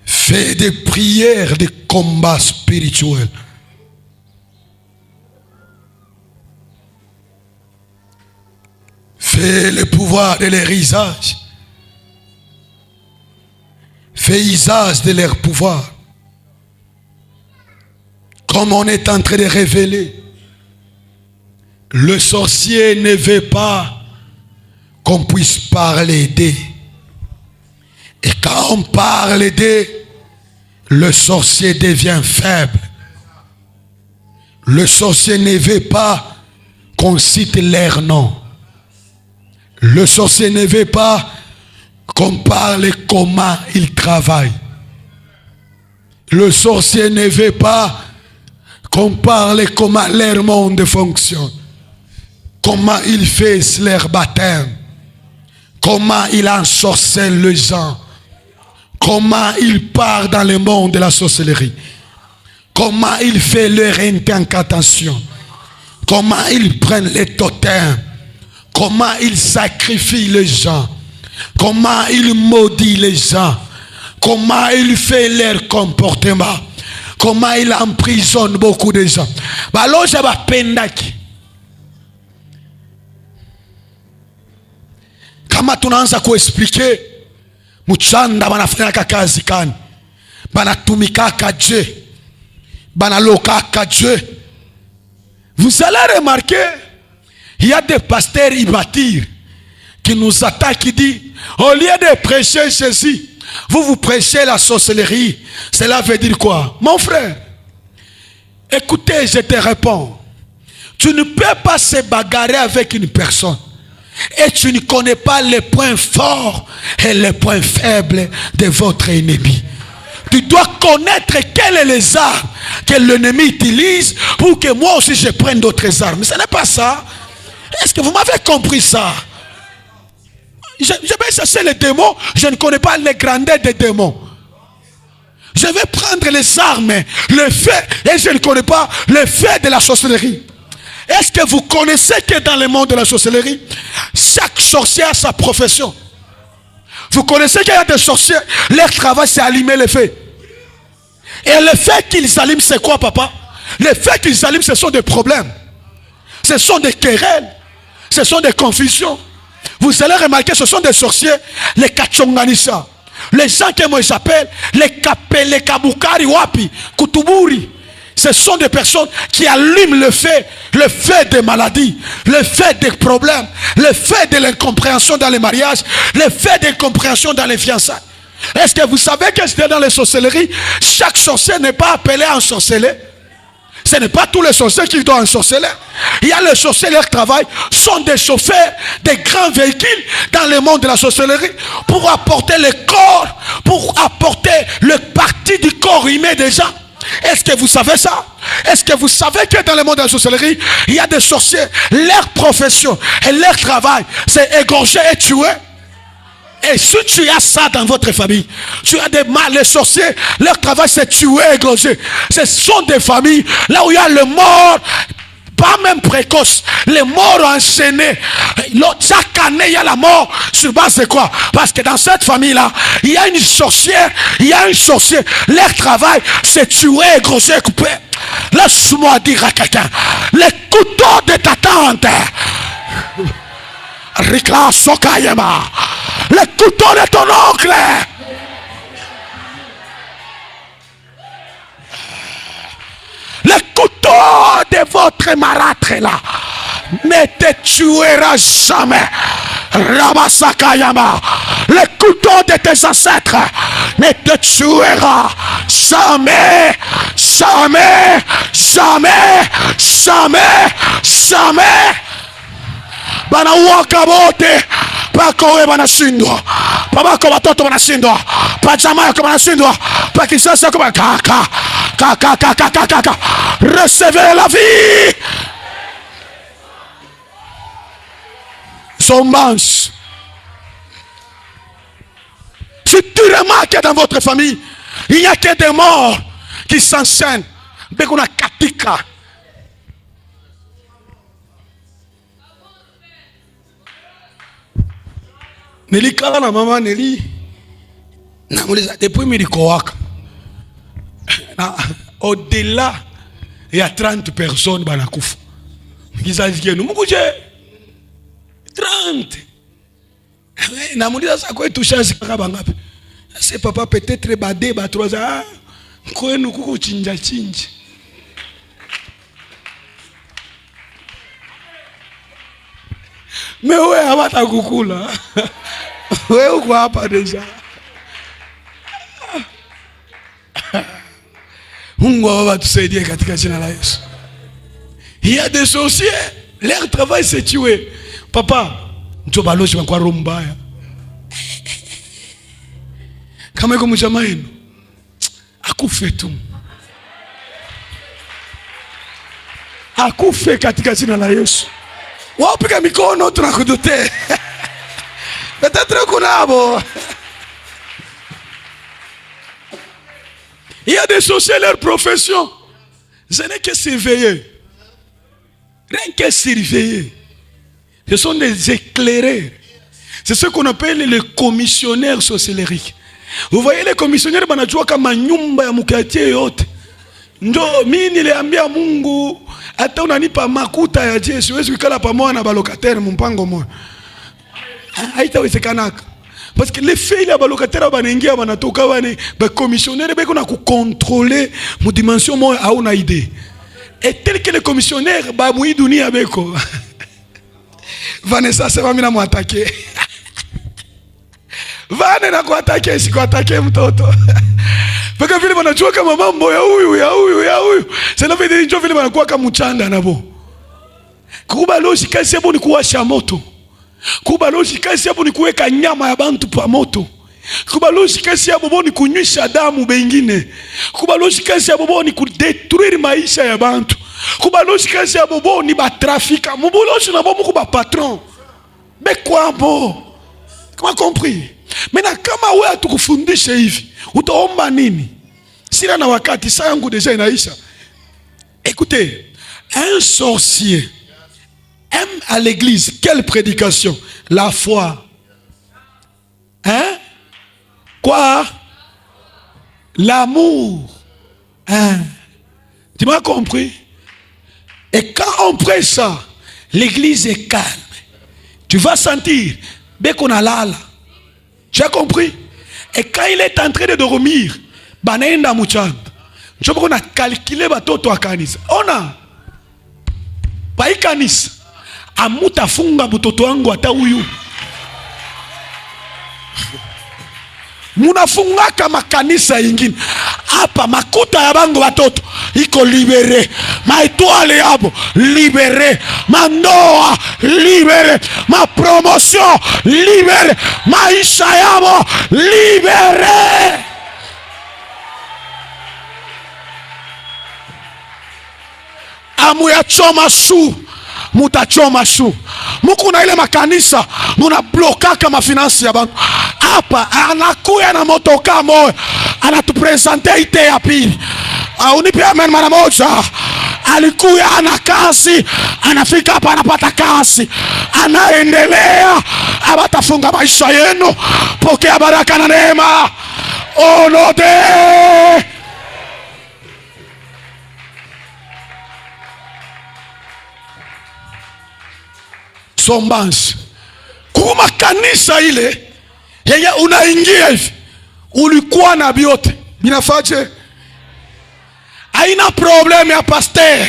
font des prières, des combats spirituels. Fait le pouvoir de leur usage. Fait usage de leur pouvoir. Comme on est en train de révéler, le sorcier ne veut pas qu'on puisse parler d'eux. Et quand on parle d'eux, le sorcier devient faible. Le sorcier ne veut pas qu'on cite leur nom. Le sorcier ne veut pas qu'on parle comment il travaille. Le sorcier ne veut pas qu'on parle comment leur monde fonctionne. Comment il fait leur baptême. Comment il ensorcelle les gens. Comment il part dans le monde de la sorcellerie. Comment il fait leur incantation. Comment il prend les totems. Comment il sacrifie les gens. Comment il maudit les gens. Comment il fait leur comportement. Comment il emprisonne beaucoup de gens. Balo jaba pendaki. Kama tunaanza kuexplique, mchanda banafanya kazi kani. Banatumikaka Dieu. Banalokaka Dieu. Vous allez remarquer, il y a des pasteurs immatures qui nous attaquent, qui disent, au lieu de prêcher Jésus, vous prêchez la sorcellerie. Cela veut dire quoi? Mon frère, écoutez, je te réponds. Tu ne peux pas se bagarrer avec une personne et tu ne connais pas les points forts et les points faibles de votre ennemi. Tu dois connaître quelles sont les armes que l'ennemi utilise pour que moi aussi je prenne d'autres armes. Mais ce n'est pas ça. Est-ce que vous m'avez compris ça? Je vais chercher les démons. Je ne connais pas les grandeurs des démons. Je vais prendre les armes, le fait, et je ne connais pas le fait de la sorcellerie. Est-ce que vous connaissez que dans le monde de la sorcellerie, chaque sorcier a sa profession? Vous connaissez qu'il y a des sorciers, leur travail c'est allumer les feux. Et le fait qu'ils allument, c'est quoi, papa? Le fait qu'ils allument, ce sont des problèmes. Ce sont des querelles. Ce sont des confusions. Vous allez remarquer, ce sont des sorciers, les Kachonganisa. Les gens que moi j'appelle les Kabukari Wapi, Kutuburi. Ce sont des personnes qui allument le fait des maladies, le fait des problèmes, le fait de l'incompréhension dans les mariages, le fait d'incompréhension dans les fiançailles. Est-ce que vous savez que c'était dans les sorcelleries? Chaque sorcier n'est pas appelé à ensorceler. Ce n'est pas tous les sorciers qui doivent ensorceler. Il y a les sorciers, leur travail sont des chauffeurs des grands véhicules dans le monde de la sorcellerie pour apporter le corps, pour apporter le parti du corps humain des gens. Est-ce que vous savez ça? Est-ce que vous savez que dans le monde de la sorcellerie, il y a des sorciers, leur profession et leur travail, c'est égorger et tuer? Et si tu as ça dans votre famille, tu as des mal, les sorciers, leur travail c'est tuer et égorger. Ce sont des familles là où il y a le mort, pas même précoce, les morts enchaînés. Chaque année il y a la mort sur base de quoi? Parce que dans cette famille là, il y a une sorcière, il y a un sorcier, leur travail c'est tuer, égorger, couper. Laisse-moi dire à quelqu'un, les couteaux de ta tante, Rikla Sokayema, les couteaux de ton oncle, les couteaux de votre marâtre là ne te tuera jamais. Ramasakayama, les couteaux de tes ancêtres ne te tuera jamais, jamais, jamais, jamais, jamais. Banauaka bote pako we banashindwa, pabako watoto wanashindwa, pajamaa yako wanashindwa, pakisasa yako kaka. Recevez la vie. Sombance. Si tu remarques dans votre famille, il n'y a que des morts qui s'enchaînent. Bekuna katika. Nelly kala na mama Nelly na mulisa depuis milikoaka au-delà il y a 30 personnes banakufa kizazi kenu mukuje 30 na mulisa sa kwetu shazi kaka bangapi? C'est papa peut-être badé ba 3 ans kwenu kuku chinja. Mais ouais, hawata kukula. Wewe uko hapa deja. Mungu Baba tusaidie katika jina la Yesu. Il y a des sorciers, leur travail c'est tuer. Papa, ndio balozi kwa rombaya. Kama iko mjamaa yenu, akufe tu. Akufe katika jina la Yesu. Wapika mikono tunakudute. Peut-être kunabo. Il y a des sorciers, leur profession, ce n'est que surveiller. Rien que surveiller. Ce sont des éclaireurs. C'est ce qu'on appelle les commissionnaires sorcelleriques. Vous voyez les commissionnaires, banajua kama nyumba ya mkatie yote. Ndo mimi niliambia Mungu hata unanipa makuta ya Yesu siwezi kukala pamoja na balokateri mpango moja. Haitawezekana. Parce que les faits là balokateri banaingia banatoka bane ba commissionnaire beko na ku contrôler mu dimension moja hauna idée. Et tel que les commissionnaires ba mu dunia beko. Vanessa sema mimi na muatake. Vane na kuatake sikuatake mtoto. Paka vile wanajua kama mambo ya huyu. Sasa vile ndio vile wanakuwa kama mchanga nabo. Kuba loji kazi yabo ni kuwasha moto. Kuba loji kazi yabo ni kuweka nyama ya bantu pa moto. Kubalozi kazi ya bobo ni kunywisha damu bengine. Kubalozi kazi ya bobo ni kudetruire maisha ya bantu. Kubalozi kazi ya bobo ni batrafika. Mubolozi na bobo kuba patron. Bekwabo. Comment compris? Maintenant kama wewe atukufundishe hivi, utaomba nini? Sina na wakati, saa yangu deja inaisha. Écoutez, un sorcier aime à l'église quelle prédication? La foi. Hein? Quoi? L'amour. Hein? Tu m'as compris? Et quand on prêche ça, l'église est calme. Tu vas sentir, dès qu'on a là, tu as compris? Et quand il est en train de dormir, banaenda muchanda. Je peux calculer batoto a kanisa. Ona. Pai kanisa. Amuta funga butoto wangu ata huyu. Munafunga kama kanisa ingine. Hapa makuta ya bango watoto iko libere. Maitwale yabo libere. Mandoa libere. Ma promotion libere. Maisha yabo libere. Amuya choma shu. Mutachoma shu. Muku na ile makanisa muna bloka kama finansi ya bantu. Hapa anakuya na motoka moja anatupresente ite ya pili. Unipe amen mara moja. Alikuya ana kazi, anafika hapa anapata kazi, anaendelea. Abatafunga maisha yenu. Pokea baraka na neema. Onode. Sombansi. Kuma kanisa ile yenye unaingia hivi ulikuwa na biote binafaje? Haina problem ya pastor.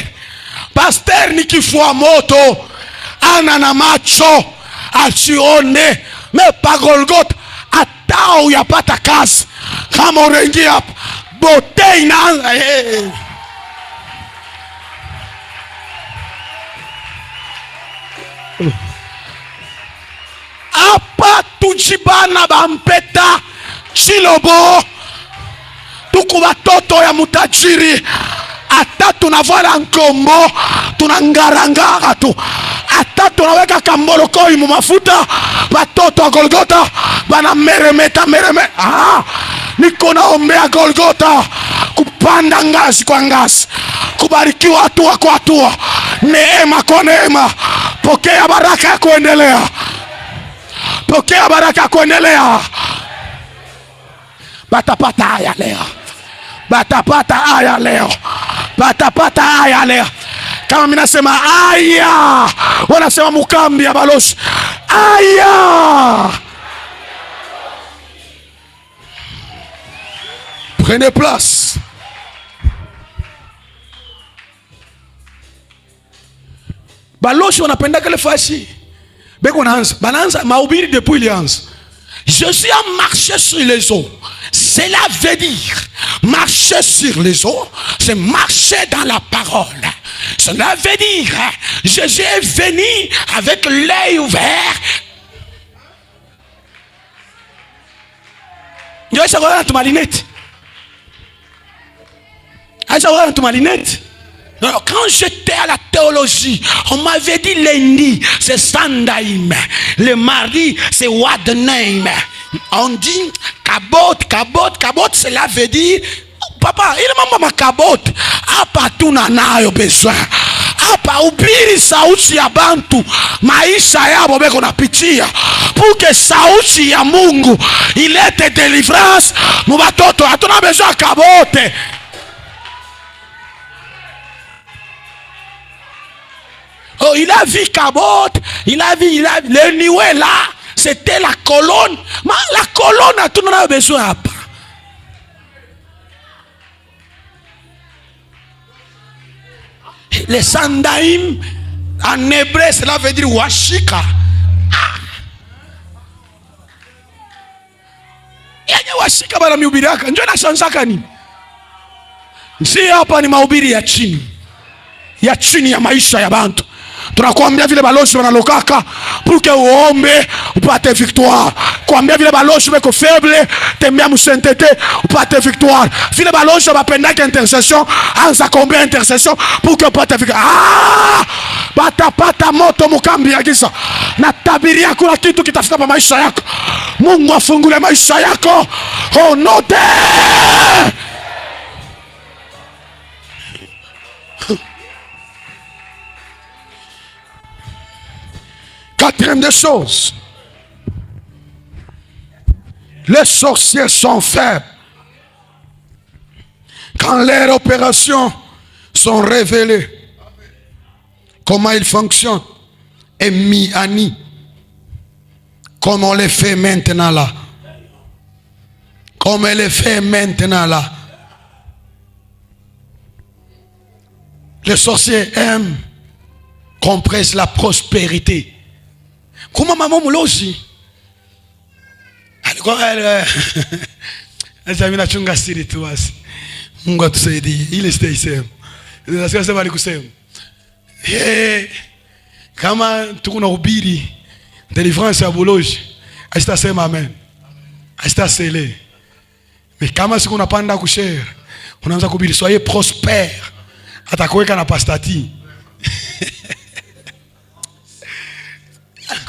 Pastor ni kifua moto, ana na macho asione. Mepa Golgotha hata uyapata kazi kama unaingia hapa bote inaanza. Apa tujibana bampeta chilobo tuku batoto ya mutajiri. Ata tunavala nkombo tunangarangara tu. Ata tunaweka kambolokoi mu mafuta. Batoto wa Golgotha bana meremeta. Niko naombea Golgotha kupanda ngazi kwa ngazi, kubarikiwa hatua kwa hatua, neema kwa neema. Pokea baraka ya kuendelea. Pokea baraka kuendelea. Batapata haya leo. Batapata haya leo. Batapata haya leo. Kama mimi nasema aya, wanasema mukambi ya balozi. Aya. Prenez place. Balozi wanapenda kale fashi. Bananza maubiri depuis l'Alliance. Jésus a marché sur les eaux. Cela veut dire marcher sur les eaux, c'est marcher dans la parole. Cela veut dire Jésus est venu avec l'œil ouvert. Acha kuona tu malinette. Acha kuona tu malinette. Quand j'étais à la théologie, on m'avait dit lundi, c'est Sandaim. Le mardi, c'est Wadnaim. On dit kabot, cela veut dire, papa, il m'a ma kabot. Apa tuna nayo besoin. Apa ubiri sauti ya bantu, maisha yabo beko napitia. Pour que sauti ya Mungu ilete délivrance, mubatoto hatuna besoin kabote. Oh, il a vu Cabot, il a vu le niveau là, c'était la colonne. Mais la colonne a tout le monde besoin. Les Sandaim, en hébreu, cela veut dire Washika. Yenye Washika bana mihubiri yaka, njoo na shansaka nini? Si hapa ni mahubiri ya chini ya maisha ya bantu. Tunakuambia vile baloshi wanalokaka pour que uombe upate victoire. Kuambia vile baloshi weko faible, tembea msentete upate victoire. Vile baloshi wapendake intercession, anza kuombea intercession pour que upate victoire. Pata moto mukambi ya giza. Natabiria kuna kitu kitafika pa maisha yako. Mungu afungule maisha yako. Oh note. Quatrième des choses, les sorciers sont faibles quand leurs opérations sont révélées. Comment ils fonctionnent est mis à nu, comme on le fait maintenant là. Comme on le fait maintenant là. Les sorciers aiment qu'on presse la prospérité. Comment maman muloshi alikuwa sasa mimi nachunga siri tu basi. Mungu atusaidie. Ile sitaisema. Nasikia sema alikusema. Kama tuko na ubiri deliverance ya buloshi, asitasema amen. Asitasele. Mais kama siku unapanda kushare, unaanza kuhubiri soyez prospère. Atakuweka na pastati.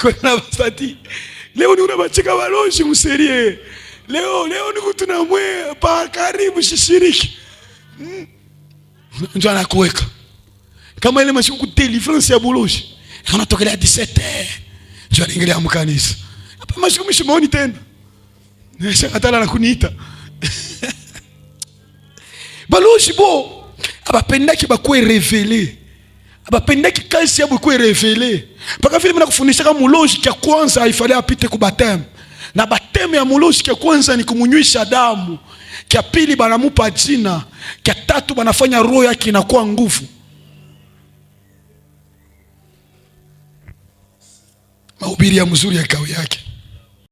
Kuna pastati. Leo ni unabachika baloshi mserie. Leo ni kutunamwe pa karibu shishiriki. Ndio anakuweka. Kama ile masiku ku deliverance ya buloshi, unatokelea 17h. Ndio anaingia mkanisa. Hapa masiku mshimoni tena. Nishakatala na kuniita. Baloshi bo abapendaki bakwe révélé. Abapendaki kazi yabo ikwe révélé. Paka vile mna kufundisha kama muloshi kia kwanza ifale apite ku bateme. Na bateme ya muloshi kia kwanza ni kumunywisha damu. Kia pili banamupa jina. Kia tatu banafanya roho yake inakuwa nguvu. Mahubiri ya mzuri ya kawi yake.